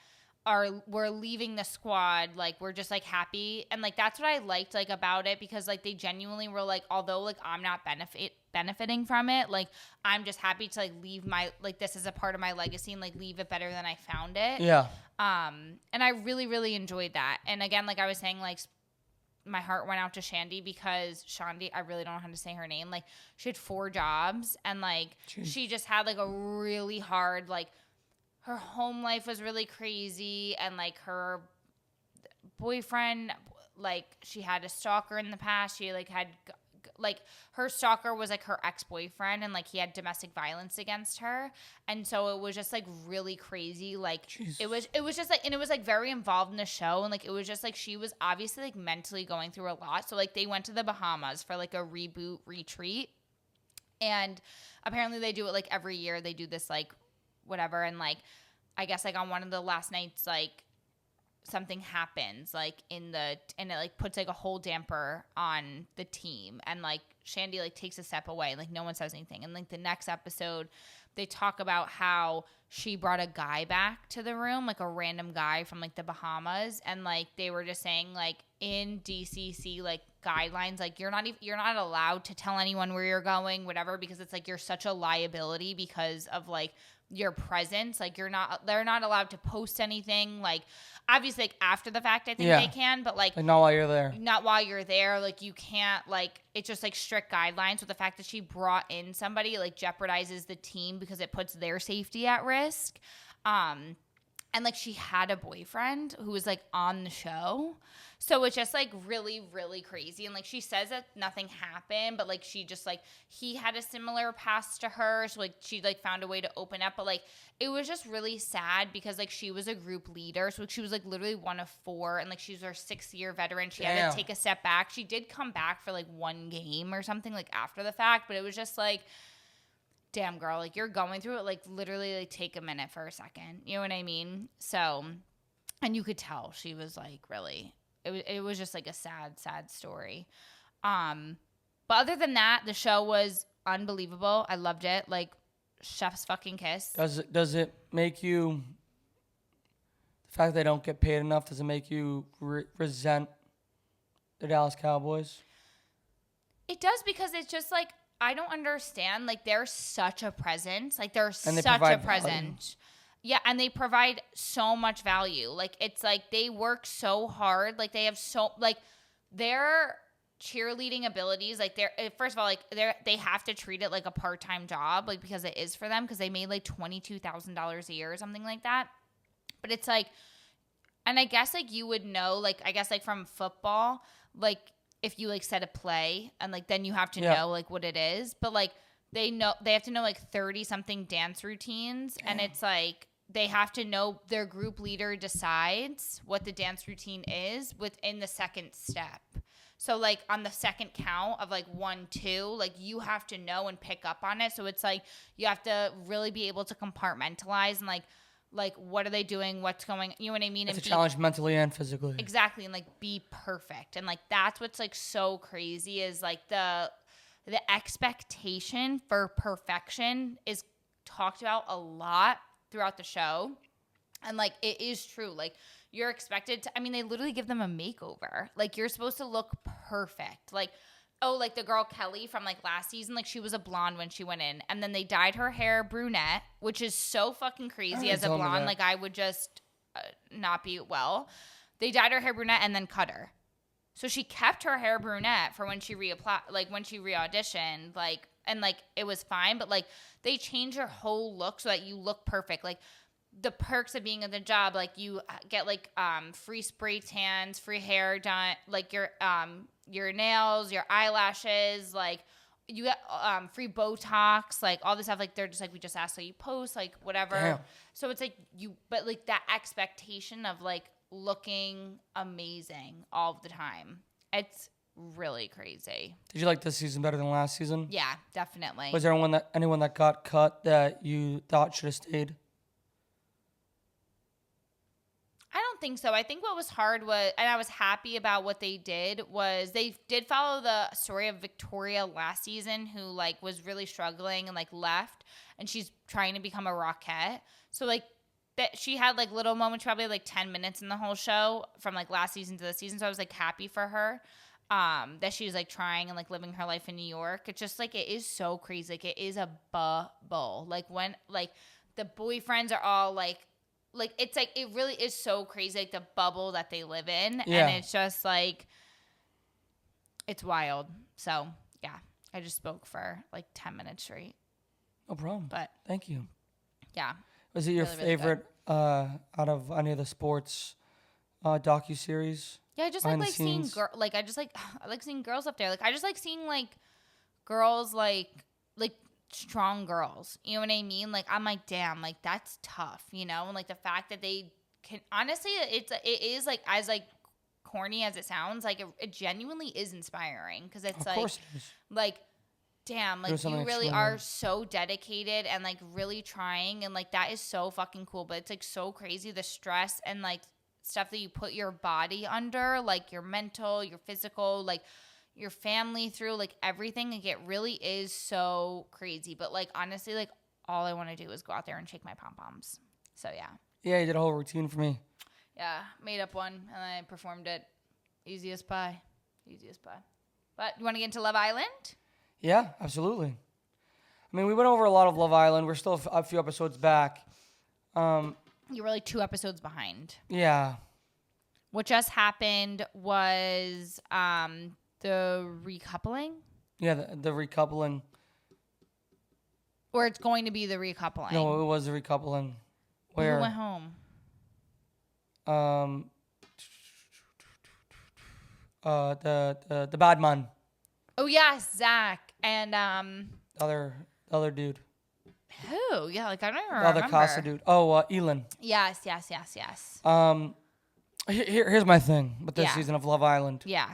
were leaving the squad, like, we're just like happy. And like that's what I liked like about it, because like they genuinely were like, although like I'm not benefiting from it, like I'm just happy to like leave my, like, this is a part of my legacy and like leave it better than I found it. And I really, really enjoyed that. And again, like I was saying, like my heart went out to Shandy because Shandy, I really don't know how to say her name, like she had 4 jobs and like she just had like a really hard, like her home life was really crazy, and like her boyfriend, like she had a stalker in the past. She like had like her stalker was like her ex-boyfriend, and like he had domestic violence against her, and so it was just like really crazy. Like it was just like, and it was like very involved in the show, and like it was just like she was obviously like mentally going through a lot. So like they went to the Bahamas for like a reboot retreat, and apparently they do it like every year. They do this like whatever, and like I guess like on one of the last nights, like something happens like and it like puts like a whole damper on the team, and like Shandy like takes a step away, like no one says anything, and like the next episode they talk about how she brought a guy back to the room, like a random guy from like the Bahamas, and like they were just saying like in DCC like guidelines, like you're not allowed to tell anyone where you're going, whatever, because it's like you're such a liability because of like your presence. Like they're not allowed to post anything. Like obviously like after the fact I think they can, but like not while you're there. Not while you're there. Like you can't, like it's just like strict guidelines. With the fact that she brought in somebody like jeopardizes the team because it puts their safety at risk. And like she had a boyfriend who was like on the show. So it's just like really, really crazy. And like she says that nothing happened, but like she just like he had a similar past to her. So like she like found a way to open up. But like it was just really sad because like she was a group leader. So she was like literally one of 4. And like she was her 6-year veteran. She had to take a step back. She did come back for like 1 game or something like after the fact. But it was just like, damn girl, like you're going through it, like literally like take a minute for a second. You know what I mean? So, and you could tell she was like really, it was just like a sad story. But other than that, the show was unbelievable. I loved it. Like chef's fucking kiss. Does it make you, the fact they don't get paid enough, does it make you resent the Dallas Cowboys? It does, because it's just like, I don't understand. Like, they're such a presence. Like, they're such a presence. Yeah, and they provide so much value. Like, it's like they work so hard. Like, they have so, like, their cheerleading abilities, like, they're, first of all, like, they have to treat it like a part-time job, like, because it is for them, because they made, like, $22,000 a year or something like that. But it's like, and I guess, like, you would know, like, I guess, like, from football, like, if you like set a play and like then you have to know like what it is, but like they have to know like 30 something dance routines. And it's like they have to know, their group leader decides what the dance routine is within the second step. So like on the second count of like 1, 2, like you have to know and pick up on it. So it's like you have to really be able to compartmentalize and like what are they doing, what's going, you know what I mean? It's a challenge mentally and physically. Exactly. And like be perfect. And like that's what's like so crazy is like the expectation for perfection is talked about a lot throughout the show. And like it is true. Like you're expected to, I mean, they literally give them a makeover. Like you're supposed to look perfect. Like, oh, like the girl Kelly from like last season, like she was a blonde when she went in, and then they dyed her hair brunette, which is so fucking crazy as a blonde. Like I would just not be well. They dyed her hair brunette and then cut her. So she kept her hair brunette for when she when she re-auditioned, like, and like it was fine, but like they changed her whole look so that you look perfect. Like the perks of being at the job, like you get like free spray tans, free hair done, like your nails, your eyelashes, like you get free Botox, like all this stuff. Like they're just like, we just ask that you post, like whatever. Damn. So it's like but like that expectation of like looking amazing all the time. It's really crazy. Did you like this season better than last season? Yeah, definitely. Was there anyone that got cut that you thought should have stayed? I don't think so. I think what was hard was, and I was happy about what they did, was they did follow the story of Victoria last season, who like was really struggling and like left, and she's trying to become a Rockette. So like that she had like little moments, probably like 10 minutes in the whole show from like last season to this season. So I was like happy for her that she was like trying and like living her life in New York. It's just like, it is so crazy. Like it is a bubble. Like when like the boyfriends are all like it's like it really is so crazy, like the bubble that they live in. Yeah. And it's just like it's wild. So yeah, I just spoke for like 10 minutes straight. No problem. But thank you. Yeah. Was it your really, favorite out of any of the sports docuseries? Yeah, I just like seeing I like seeing girls up there. Like I just like seeing like girls like strong girls. You know what I mean? Like I'm like, damn, like that's tough, you know? And like the fact that they can, honestly, it is like, as like corny as it sounds, like it genuinely is inspiring, because it's like damn, like you really are so dedicated and like really trying, and like that is so fucking cool. But it's like so crazy, the stress and like stuff that you put your body under, like your mental, your physical, like your family through, like everything. Like it really is so crazy. But like honestly, like all I want to do is go out there and shake my pom-poms. So yeah. Yeah, you did a whole routine for me. Yeah, made up one and I performed it. Easy as pie. But you want to get into Love Island? Yeah, absolutely. I mean, we went over a lot of Love Island. We're still a few episodes back. You were like 2 episodes behind. Yeah. What just happened was the recoupling. Yeah, the recoupling. Or it's going to be the recoupling. No, it was the recoupling. Where? Who went home? The bad man. Oh yes, Zach and The other dude. who? Yeah, like I don't even The remember. other Casa dude. Oh, Elin. Yes. Here's my thing with this Yeah. season of Love Island. Yeah.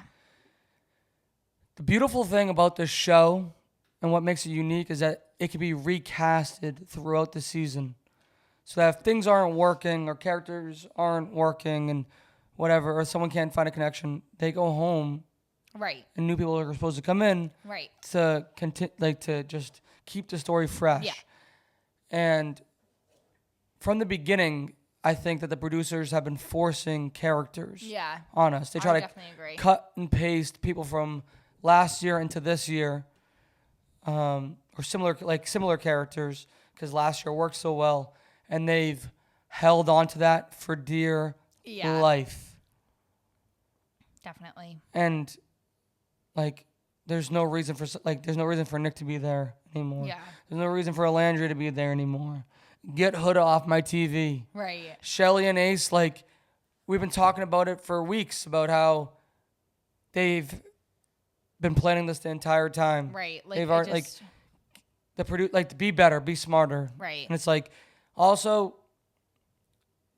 The beautiful thing about this show and what makes it unique is that it can be recasted throughout the season. So that if things aren't working or characters aren't working and whatever, or someone can't find a connection, they go home Right. and new people are supposed to come in Right. to to just keep the story fresh. Yeah. And from the beginning, I think that the producers have been forcing characters Yeah. on us. They try to definitely agree. cut and paste people from last year into this year, or similar characters, because last year worked so well, and they've held on to that for dear Yeah. life. Definitely. And there's no reason for Nick to be there anymore. Yeah. There's no reason for Alandria to be there anymore. Get Huda off my TV. Right. Shelly and Ace, we've been talking about it for weeks about how they've been planning this the entire time. Right. They've already be better, be smarter. Right. And it's also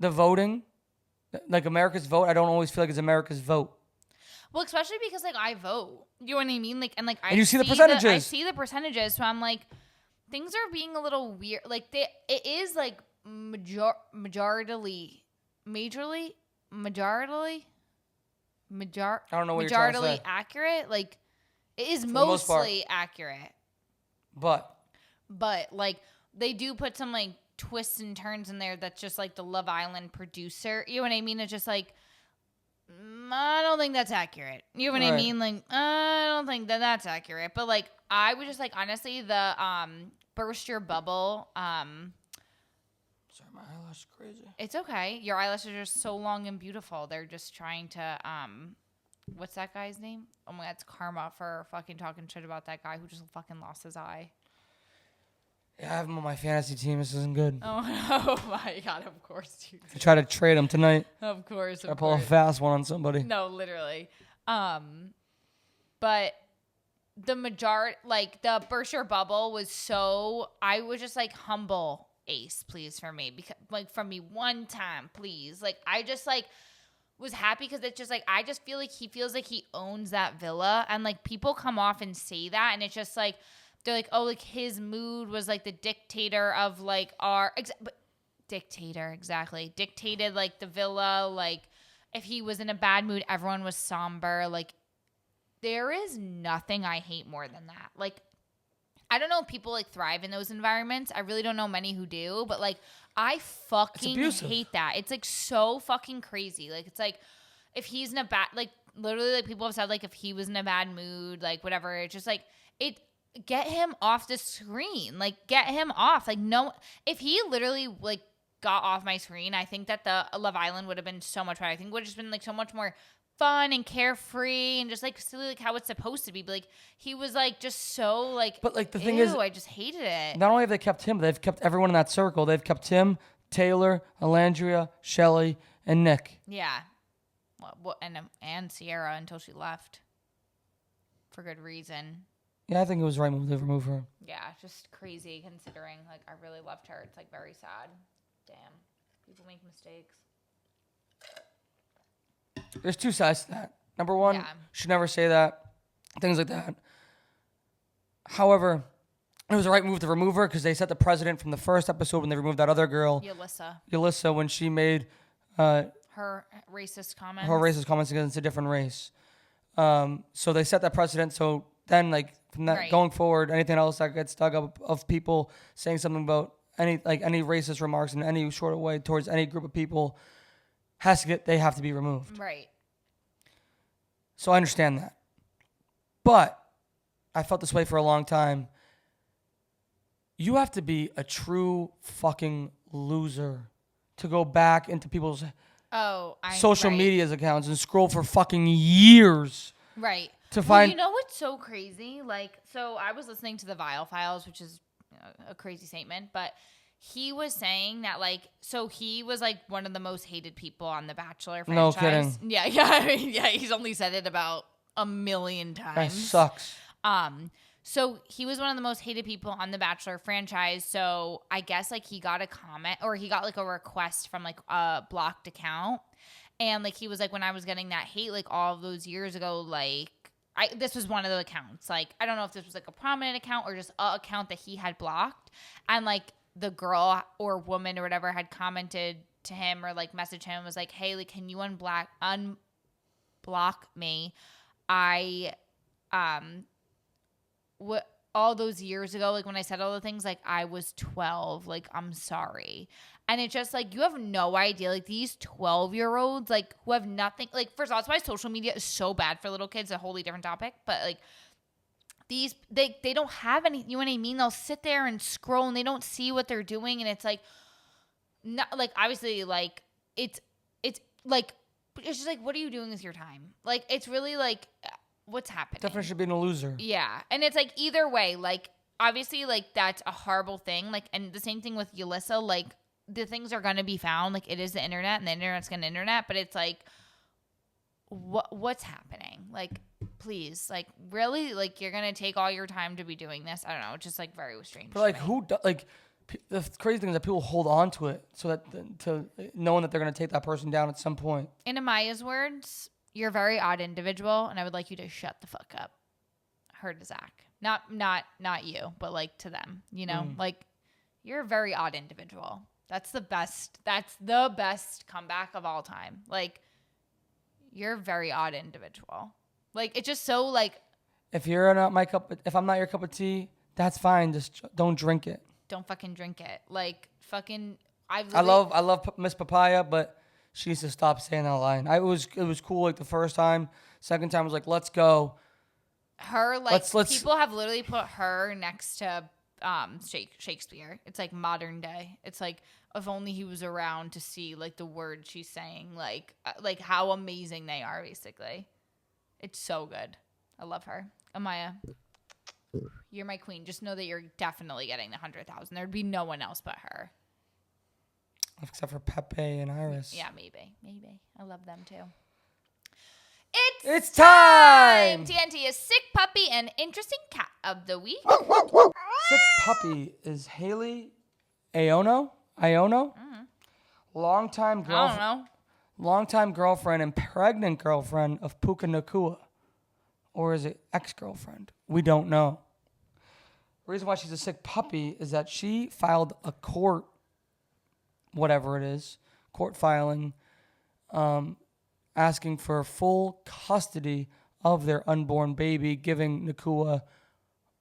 the voting, America's vote. I don't always feel like it's America's vote. Well, especially because I vote. You know what I mean? I you see the percentages. I see the percentages, so I'm things are being a little weird. It is majorly I don't know what you're trying to say. accurate. It is most part. mostly accurate. But They do put some twists and turns in there that's just the Love Island producer. You know what I mean? It's just I don't think that's accurate. You know what I Right. mean? I don't think that's accurate. But I would just honestly the burst your bubble. sorry, my eyelash is crazy. It's okay. Your eyelashes are so long and beautiful. They're just trying to what's that guy's name? Oh my god, it's karma for fucking talking shit about that guy who just fucking lost his eye. Yeah, I have him on my fantasy team. This isn't good. Oh my god, of course you I try to trade him tonight. Of course. I pull a fast one on somebody. No, literally. But the the burst your bubble was so, I was just humble Ace, please, for me. Because from me one time, please. I just was happy because it's just I just feel he feels he owns that villa. And people come off and say that. And it's just they're oh, his mood was the dictator of our, dictator, exactly. Dictated the villa, if he was in a bad mood, everyone was somber. There is nothing I hate more than that. I don't know if people thrive in those environments. I really don't know many who do, but I fucking hate that. It's so fucking crazy. It's if he's in a bad, literally people have said if he was in a bad mood, whatever, it's just it, get him off the screen. Get him off. No, if he literally got off my screen, I think that the Love Island would have been so much better. I think it would have just been so much more fun and carefree and just silly how it's supposed to be. But he was just so But the thing is, I just hated it. not only have they kept him, but they've kept everyone in that circle. They've kept him, Taylor, Alandria, Shelly, and Nick. Yeah. Well, and Sierra until she left for good reason. Yeah, I think it was the right move to remove her. Yeah, just crazy considering I really loved her. It's very sad. Damn. People make mistakes. There's two sides to that. Number one, Yeah. should never say that. Things like that. However, it was the right move to remove her because they set the precedent from the first episode when they removed that other girl, Yulissa. Yulissa, when she made Her Her racist comments. Her racist comments against a different race. So they set that precedent. So then, like, from that going forward, anything else that gets dug up of people saying something about any racist remarks in any sort of way towards any group of people they have to be removed. Right. So I understand that. But I felt this way for a long time. You have to be a true fucking loser to go back into people's social media's accounts and scroll for fucking years. Right. To find. You know what's so crazy? Like, so I was listening to the Vile Files, which is a crazy statement, but he was saying that, like, so he was like one of the most hated people on the Bachelor franchise. No kidding. Yeah. Yeah. He's only said it about a million times. That sucks. So he was one of the most hated people on the Bachelor franchise. So I guess like he got a comment or he got like a request from like a blocked account. And like he was like, when I was getting that hate like all of those years ago, like this was one of the accounts. Like I don't know if this was like a prominent account or just an account that he had blocked. And like the girl or woman or whatever had commented to him or like messaged him and was like, hey, like can you unblock me? All those years ago, like when I said all the things, like I was 12, like I'm sorry. And it's just like, you have no idea, like these 12-year-olds, like who have nothing, like first of all, that's why social media is so bad for little kids, a wholly different topic, but like these, they don't have any, you know what I mean? They'll sit there and scroll and they don't see what they're doing. And it's like, not like, obviously like, it's like, it's just like, what are you doing with your time? Like, it's really like, what's happening? Definition of being a loser. Yeah. And it's like either way, like obviously like that's a horrible thing. Like, and the same thing with Yulissa, like the things are going to be found. Like it is the internet and the internet's going to internet, but it's like, what's happening? Like, please, like really, like you're going to take all your time to be doing this. I don't know. It's just like very strange. But like the crazy thing is that people hold on to it so that to knowing that they're going to take that person down at some point. In Amaya's words, you're a very odd individual, and I would like you to shut the fuck up. Her to Zach. Not you, but like to them. You know? Like, you're a very odd individual. That's the best comeback of all time. Like, you're a very odd individual. Like, it's just so like if I'm not your cup of tea, that's fine. Just don't drink it. Don't fucking drink it. Like fucking I love Miss Papaya, but she needs to stop saying that line. It was cool like the first time. Second time was like, let's go. Her like people have literally put her next to Shakespeare. It's like modern day. It's like if only he was around to see like the words she's saying, like how amazing they are. Basically, it's so good. I love her, Amaya. You're my queen. Just know that you're definitely getting the 100,000. There'd be no one else but her. Except for Pepe and Iris. Yeah, maybe. I love them too. It's time! TNT is Sick Puppy and Interesting Cat of the Week. Sick Puppy is Haley Iono. Longtime girlfriend and pregnant girlfriend of Puka Nakua. Or is it ex-girlfriend? We don't know. The reason why she's a sick puppy is that she filed a court filing, asking for full custody of their unborn baby, giving Nakua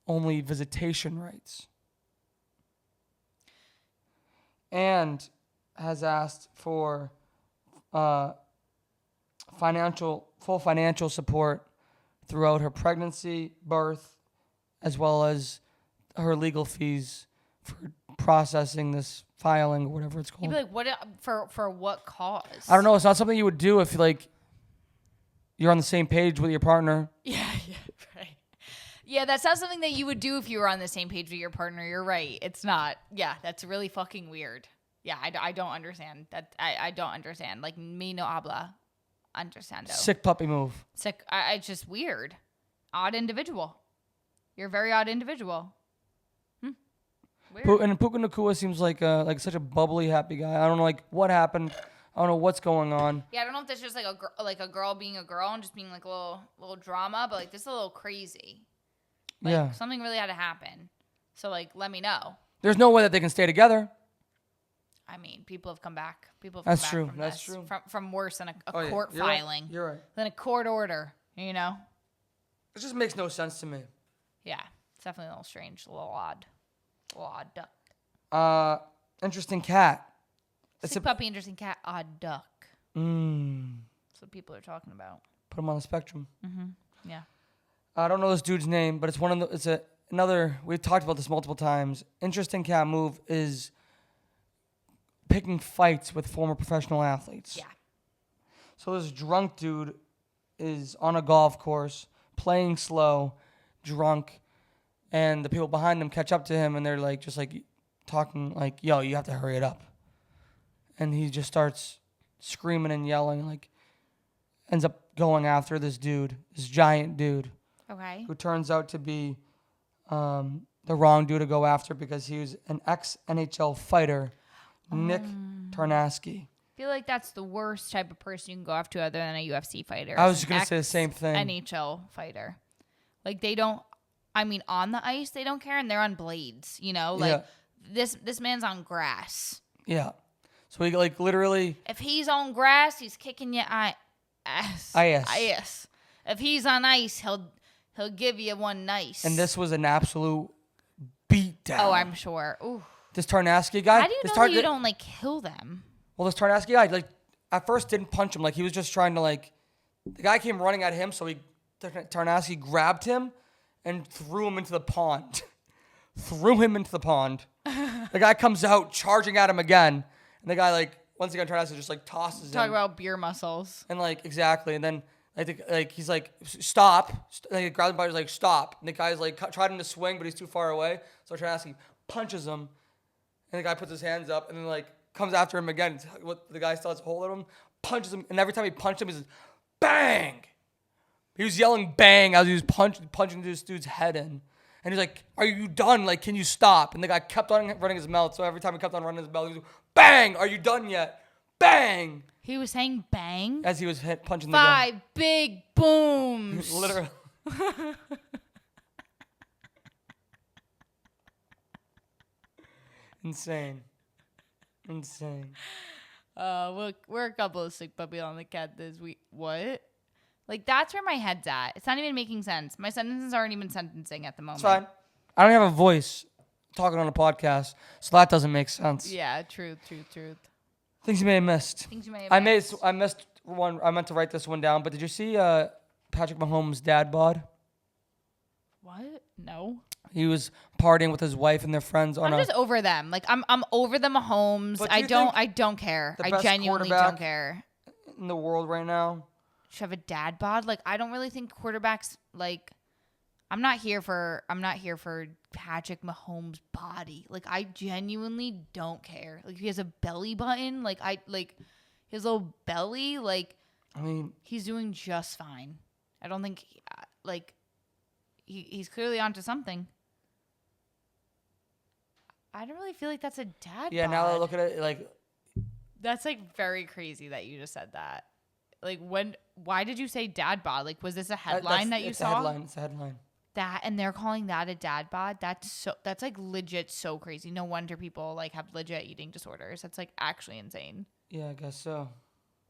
only visitation rights. And has asked for full financial support throughout her pregnancy, birth, as well as her legal fees for processing this filing or whatever it's called. You'd be like, what for what cause? I don't know. It's not something you would do if like you're on the same page with your partner. Yeah, right. Yeah, that's not something that you would do if you were on the same page with your partner. You're right. It's not. Yeah, that's really fucking weird. Yeah, I don't understand that. I don't understand. Like, me no habla. Understando. Sick puppy move. Sick. It's just weird. Odd individual. You're a very odd individual. Weird. And Puka Nakua seems like such a bubbly, happy guy. I don't know like what happened. I don't know what's going on. Yeah, I don't know if that's just like a girl being a girl and just being like a little drama, but like this is a little crazy. Like, yeah. Something really had to happen. So like, let me know. There's no way that they can stay together. I mean, people have come back. People have That's come true. back from That's this. true. From worse than a Oh, court You're filing. Right. You're right. Than a court order, you know? It just makes no sense to me. Yeah, it's definitely a little strange, a little odd. A little odd duck. Interesting cat. Sick puppy, interesting cat, odd duck. That's what people are talking about. Put him on the spectrum. Yeah. I don't know this dude's name, but it's another. We've talked about this multiple times. Interesting cat move is picking fights with former professional athletes. Yeah. So this drunk dude is on a golf course playing slow, drunk, and the people behind him catch up to him and they're like just like talking like, "Yo, you have to hurry it up." And he just starts screaming and yelling, like ends up going after this giant dude. Okay. Who turns out to be the wrong dude to go after because he was an ex-NHL fighter, Nick Tarnasky. I feel like that's the worst type of person you can go after other than a UFC fighter. I was just going to say the same thing. NHL fighter. Like, they don't, I mean, on the ice, they don't care, and they're on blades, you know? Like, this man's on grass. Yeah. So he, like, literally... If he's on grass, he's kicking your ass. Ice. If he's on ice, he'll give you one nice. And this was an absolute beatdown. Oh, I'm sure. Ooh. This Tarnasky guy... How do you know that you don't, like, kill them? Well, this Tarnasky guy, like, at first didn't punch him. Like, he was just trying to, like... The guy came running at him, so Tarnasky grabbed him and threw him into the pond. The guy comes out, charging at him again. And the guy, like, once again, Tarnasky just, like, tosses him. Talk about beer muscles. And, like, exactly. And then... Like he's like, stop. Like, he grabs him by his like, stop. And the guy's like, tried him to swing, but he's too far away. So Tarnasky punches him. And the guy puts his hands up and then like comes after him again. What the guy still has hold of him, punches him. And every time he punched him, he says, bang. He was yelling bang as he was punching this dude's head in. And he's like, are you done? Like, can you stop? And the guy kept on running his mouth. So every time he kept on running his mouth, he was like, bang, are you done yet? Bang. He was saying bang? As he was punching the guy. 5 big booms. Literally. Insane. We're a couple of sick puppy on the cat this week. What? Like, that's where my head's at. It's not even making sense. My sentences aren't even sentencing at the moment. It's fine. I don't have a voice talking on a podcast, so that doesn't make sense. Yeah, truth. Things you may have missed. I missed one. I meant to write this one down, but did you see Patrick Mahomes' dad bod? What? No. He was partying with his wife and their friends on I'm just over them. Like, I'm over the Mahomes. I don't care. I genuinely don't care. In the world right now. Should have a dad bod. Like, I don't really think quarterbacks, like, I'm not here for Patrick Mahomes' body. Like, I genuinely don't care. Like, if he has a belly button, his little belly, like, I mean, he's doing just fine. I don't think, he's clearly onto something. I don't really feel like that's a dad bod. Yeah, now that I look at it, like. That's, like, very crazy that you just said that. Like, why did you say dad bod? Like, was this a headline that you saw? It's a headline. That, and they're calling that a dad bod. That's like legit so crazy. No wonder people like have legit eating disorders. That's like actually insane. Yeah, I guess so.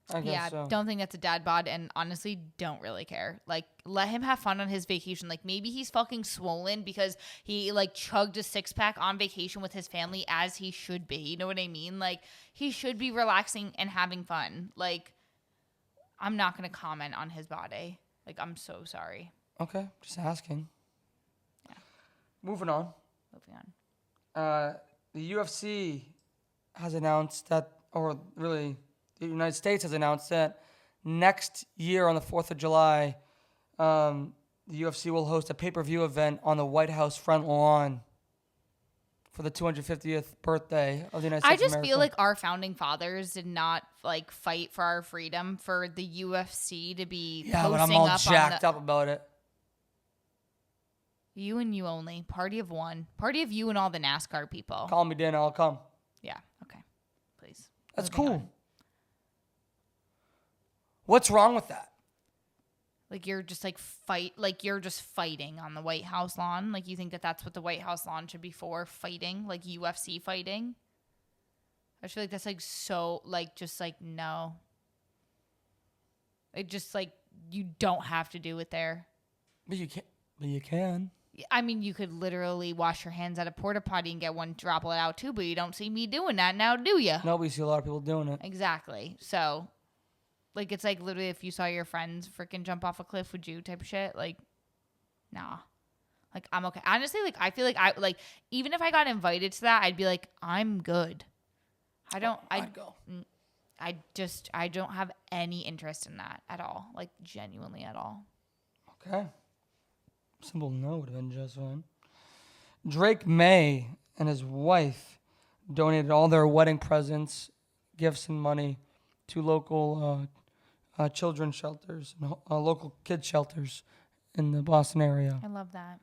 Don't think that's a dad bod, and honestly don't really care. Like, let him have fun on his vacation. Like, maybe he's fucking swollen because he like chugged a 6-pack on vacation with his family, as he should be. You know what I mean? Like, he should be relaxing and having fun. Like, I'm not gonna comment on his body. Like, I'm so sorry. Okay, just asking. Yeah. Moving on. The UFC has announced that, or really, the United States has announced that next year on the 4th of July, the UFC will host a pay-per-view event on the White House front lawn for the 250th birthday of the United States of America. Feel like our founding fathers did not like fight for our freedom for the UFC to be posting but I'm all up jacked up about it. You and you only. Party of one. Party of you and all the NASCAR people. Call me, Dana. I'll come. Yeah. Okay. Please. That's cool. What's wrong with that? Like, you're just you're just fighting on the White House lawn. Like, you think that that's what the White House lawn should be for? Fighting, like UFC fighting. I just feel like that's like so like just like no. It just like you don't have to do it there. But you can't. But you can. I mean, you could literally wash your hands at a porta potty and get one droplet out too, but you don't see me doing that now, do you? No, we see a lot of people doing it. Exactly. So, like, it's like literally if you saw your friends freaking jump off a cliff, would you type of shit? Like, nah. Like, I'm okay. Honestly, like, I feel like even if I got invited to that, I'd be like, I'm good. I'd go. I don't have any interest in that at all. Like, genuinely at all. Okay. Simple no would have been just fine. Drake May and his wife donated all their wedding presents, gifts, and money to local children's shelters, local kids shelters in the Boston area. I love that.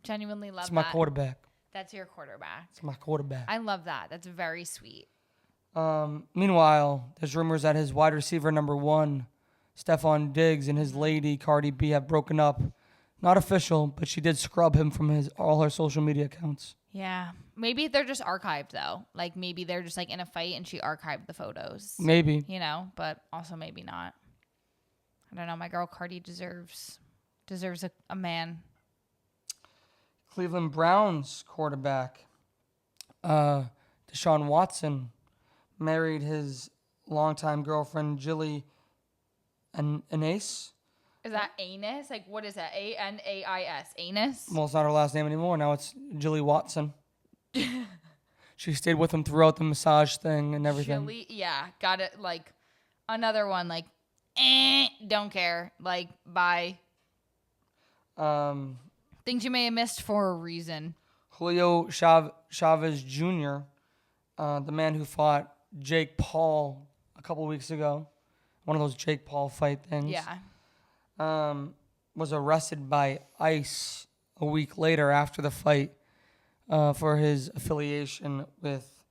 Genuinely love that. It's my quarterback. That's your quarterback. It's my quarterback. I love that. That's very sweet. Meanwhile, there's rumors that his wide receiver number 1, Stephon Diggs, and his lady, Cardi B, have broken up. Not official, but she did scrub him from all her social media accounts. Yeah. Maybe they're just archived, though. Like, maybe they're just, like, in a fight and she archived the photos. Maybe. You know, but also maybe not. I don't know. My girl Cardi deserves a man. Cleveland Browns quarterback, Deshaun Watson, married his longtime girlfriend, Jilly Anais. Is that anus? Like, what is that? Anais? Anus? Well, it's not her last name anymore. Now it's Jilly Watson. She stayed with him throughout the massage thing and everything. Jilly? Yeah. Got it. Like, another one. Like, don't care. Like, bye. Things you may have missed for a reason. Julio Chavez Jr., the man who fought Jake Paul a couple weeks ago, one of those Jake Paul fight things. Yeah. Was arrested by ICE a week later after the fight for his affiliation with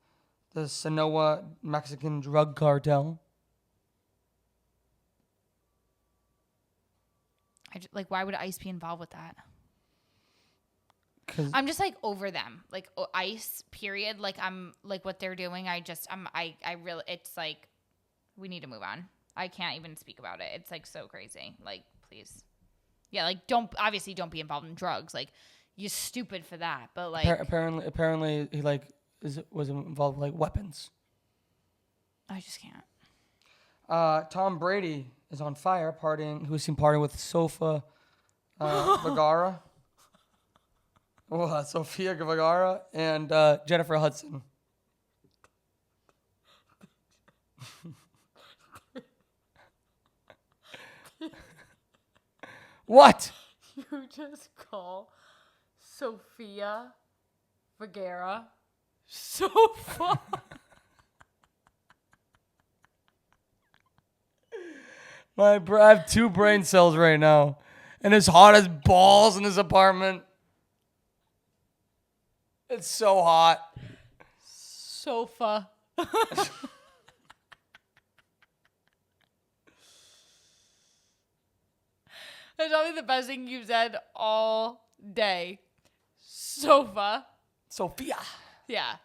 the Sinaloa Mexican drug cartel. Why would ICE be involved with that? I'm just like over them, like ICE. Period. Like I'm like what they're doing. I really. It's like we need to move on. I can't even speak about it. It's like so crazy. Like please, yeah. Like don't be involved in drugs. Like you're stupid for that. But like apparently he was involved with like weapons. I just can't. Tom Brady is on fire, partying. He was seen partying with Sofia Vergara. Sofia Vergara and Jennifer Hudson. What? You just call Sofia Vergara Sofa. I have 2 brain cells right now. And it's hot as balls in this apartment. It's so hot. Sofa. That's probably the best thing you've said all day. Sofa. Sophia. Yeah.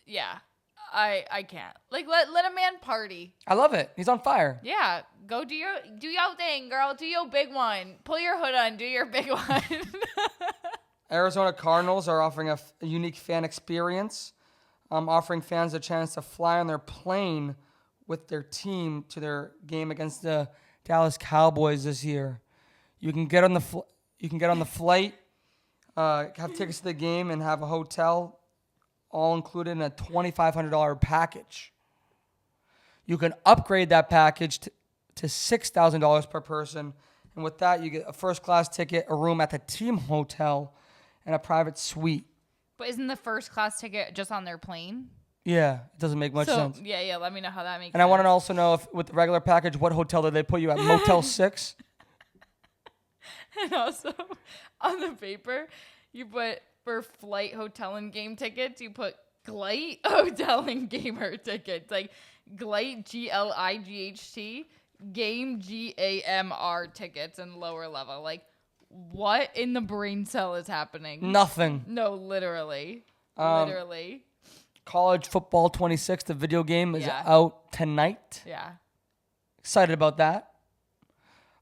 Yeah. I can't. Like let a man party. I love it. He's on fire. Yeah. Go do your thing, girl. Do your big one. Pull your hood on. Do your big one. Arizona Cardinals are offering a unique fan experience, offering fans a chance to fly on their plane with their team to their game against the Dallas Cowboys this year. You can get on the flight, have tickets to the game, and have a hotel, all included in a $2,500 package. You can upgrade that package to $6,000 per person, and with that, you get a first-class ticket, a room at the team hotel, and a private suite. But isn't the first class ticket just on their plane? Yeah, it doesn't make much sense. Yeah, let me know how that makes sense. And I want to also know if with the regular package, what hotel did they put you at? Motel 6? And also, on the paper, you put for flight, hotel, and game tickets, you put Glite hotel and gamer tickets. Like Glite, GLIGHT, game, GAMR tickets and lower level. Like, what in the brain cell is happening? Nothing. No, literally. Literally. College Football 26, the video game, is Yeah. out tonight. Yeah. Excited about that.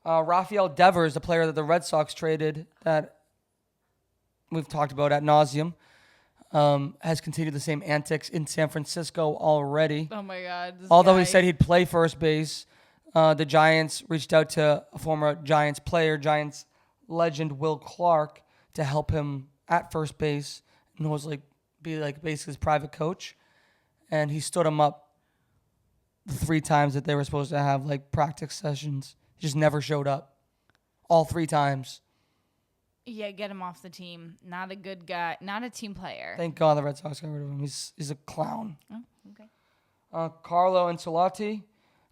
Rafael Devers, the player that the Red Sox traded that we've talked about ad nauseum, has continued the same antics in San Francisco already. Oh my God. Although he said he'd play first base, the Giants reached out to a former Giants player, Giants legend Will Clark, to help him at first base, and was be basically his private coach. And he stood him up the 3 times that they were supposed to have practice sessions. He just never showed up. All 3 times. Yeah, get him off the team. Not a good guy. Not a team player. Thank God the Red Sox got rid of him. He's a clown. Oh, okay. Carlo Ancelotti,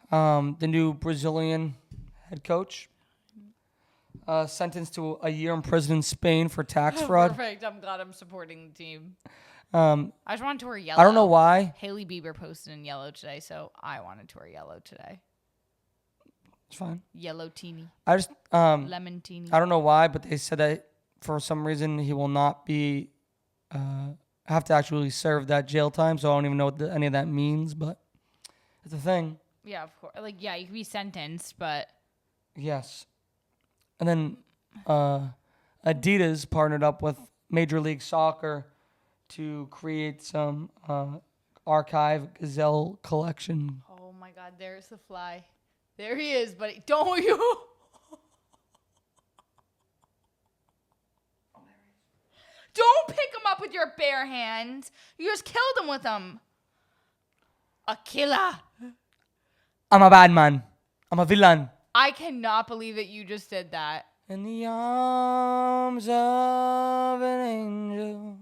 the new Brazilian head coach, sentenced to a year in prison in Spain for tax fraud. Perfect. I'm glad I'm supporting the team. I I just wanted to wear yellow. don't know why. Haley Bieber posted in yellow today, so I wanted to wear yellow today. It's fine. Yellow teeny. I just Lemon teeny. I don't know why, but they said that for some reason he will not be have to actually serve that jail time. So I don't even know what any of that means, but it's a thing. Yeah, of course. Yeah, you could be sentenced, but Yes. And then Adidas partnered up with Major League Soccer to create some archive gazelle collection. oh my God, there's the fly. There he is, buddy. Don't you? Don't pick him up with your bare hands. You just killed him with them. A killer. I'm a bad man. I'm a villain. I cannot believe that you just did that. In the arms of an angel.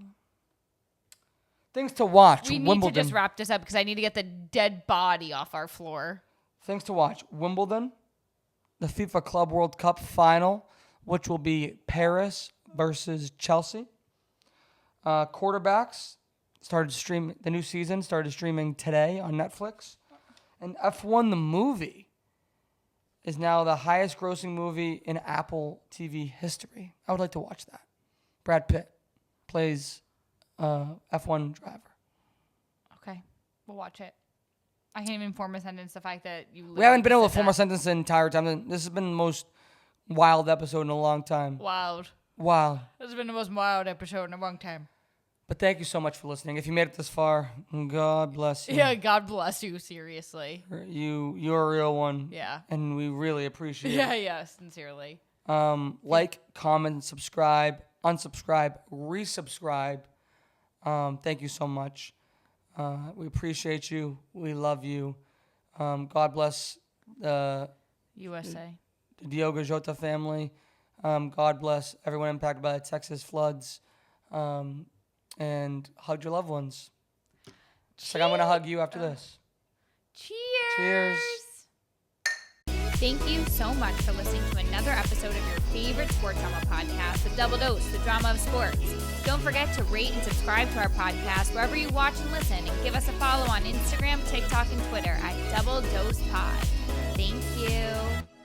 Things to watch. We need Wimbledon. to just wrap this up because I need to get the dead body off our floor. Things to watch. Wimbledon, the FIFA Club World Cup final, which will be Paris versus Chelsea. Quarterbacks started streaming. The new season started streaming today on Netflix. And F1 the movie is now the highest grossing movie in Apple TV history. I would like to watch that. Brad Pitt plays F1 driver. Okay, we'll watch it. I can't even form a sentence. The fact that you We haven't been able to said form that. a sentence the entire time. This has been the most wild episode in a long time. Wild. Wow. This has been the most wild episode in a long time. But thank you so much for listening. If you made it this far, God bless you. Yeah, God bless you. Seriously. You're a real one. Yeah. And we really appreciate Yeah, it. yeah. Sincerely. Like, comment, subscribe, unsubscribe, resubscribe. Thank you so much. We appreciate you. We love you. God bless the USA. Diogo Jota family. God bless everyone impacted by the Texas floods. And hug your loved ones. Just like I'm going to hug you after this. Cheers. Cheers. Thank you so much for listening to another episode of your favorite sports drama podcast, The Double Dose, the drama of sports. Don't forget to rate and subscribe to our podcast wherever you watch and listen, and give us a follow on Instagram, TikTok, and Twitter at Double Dose Pod. Thank you.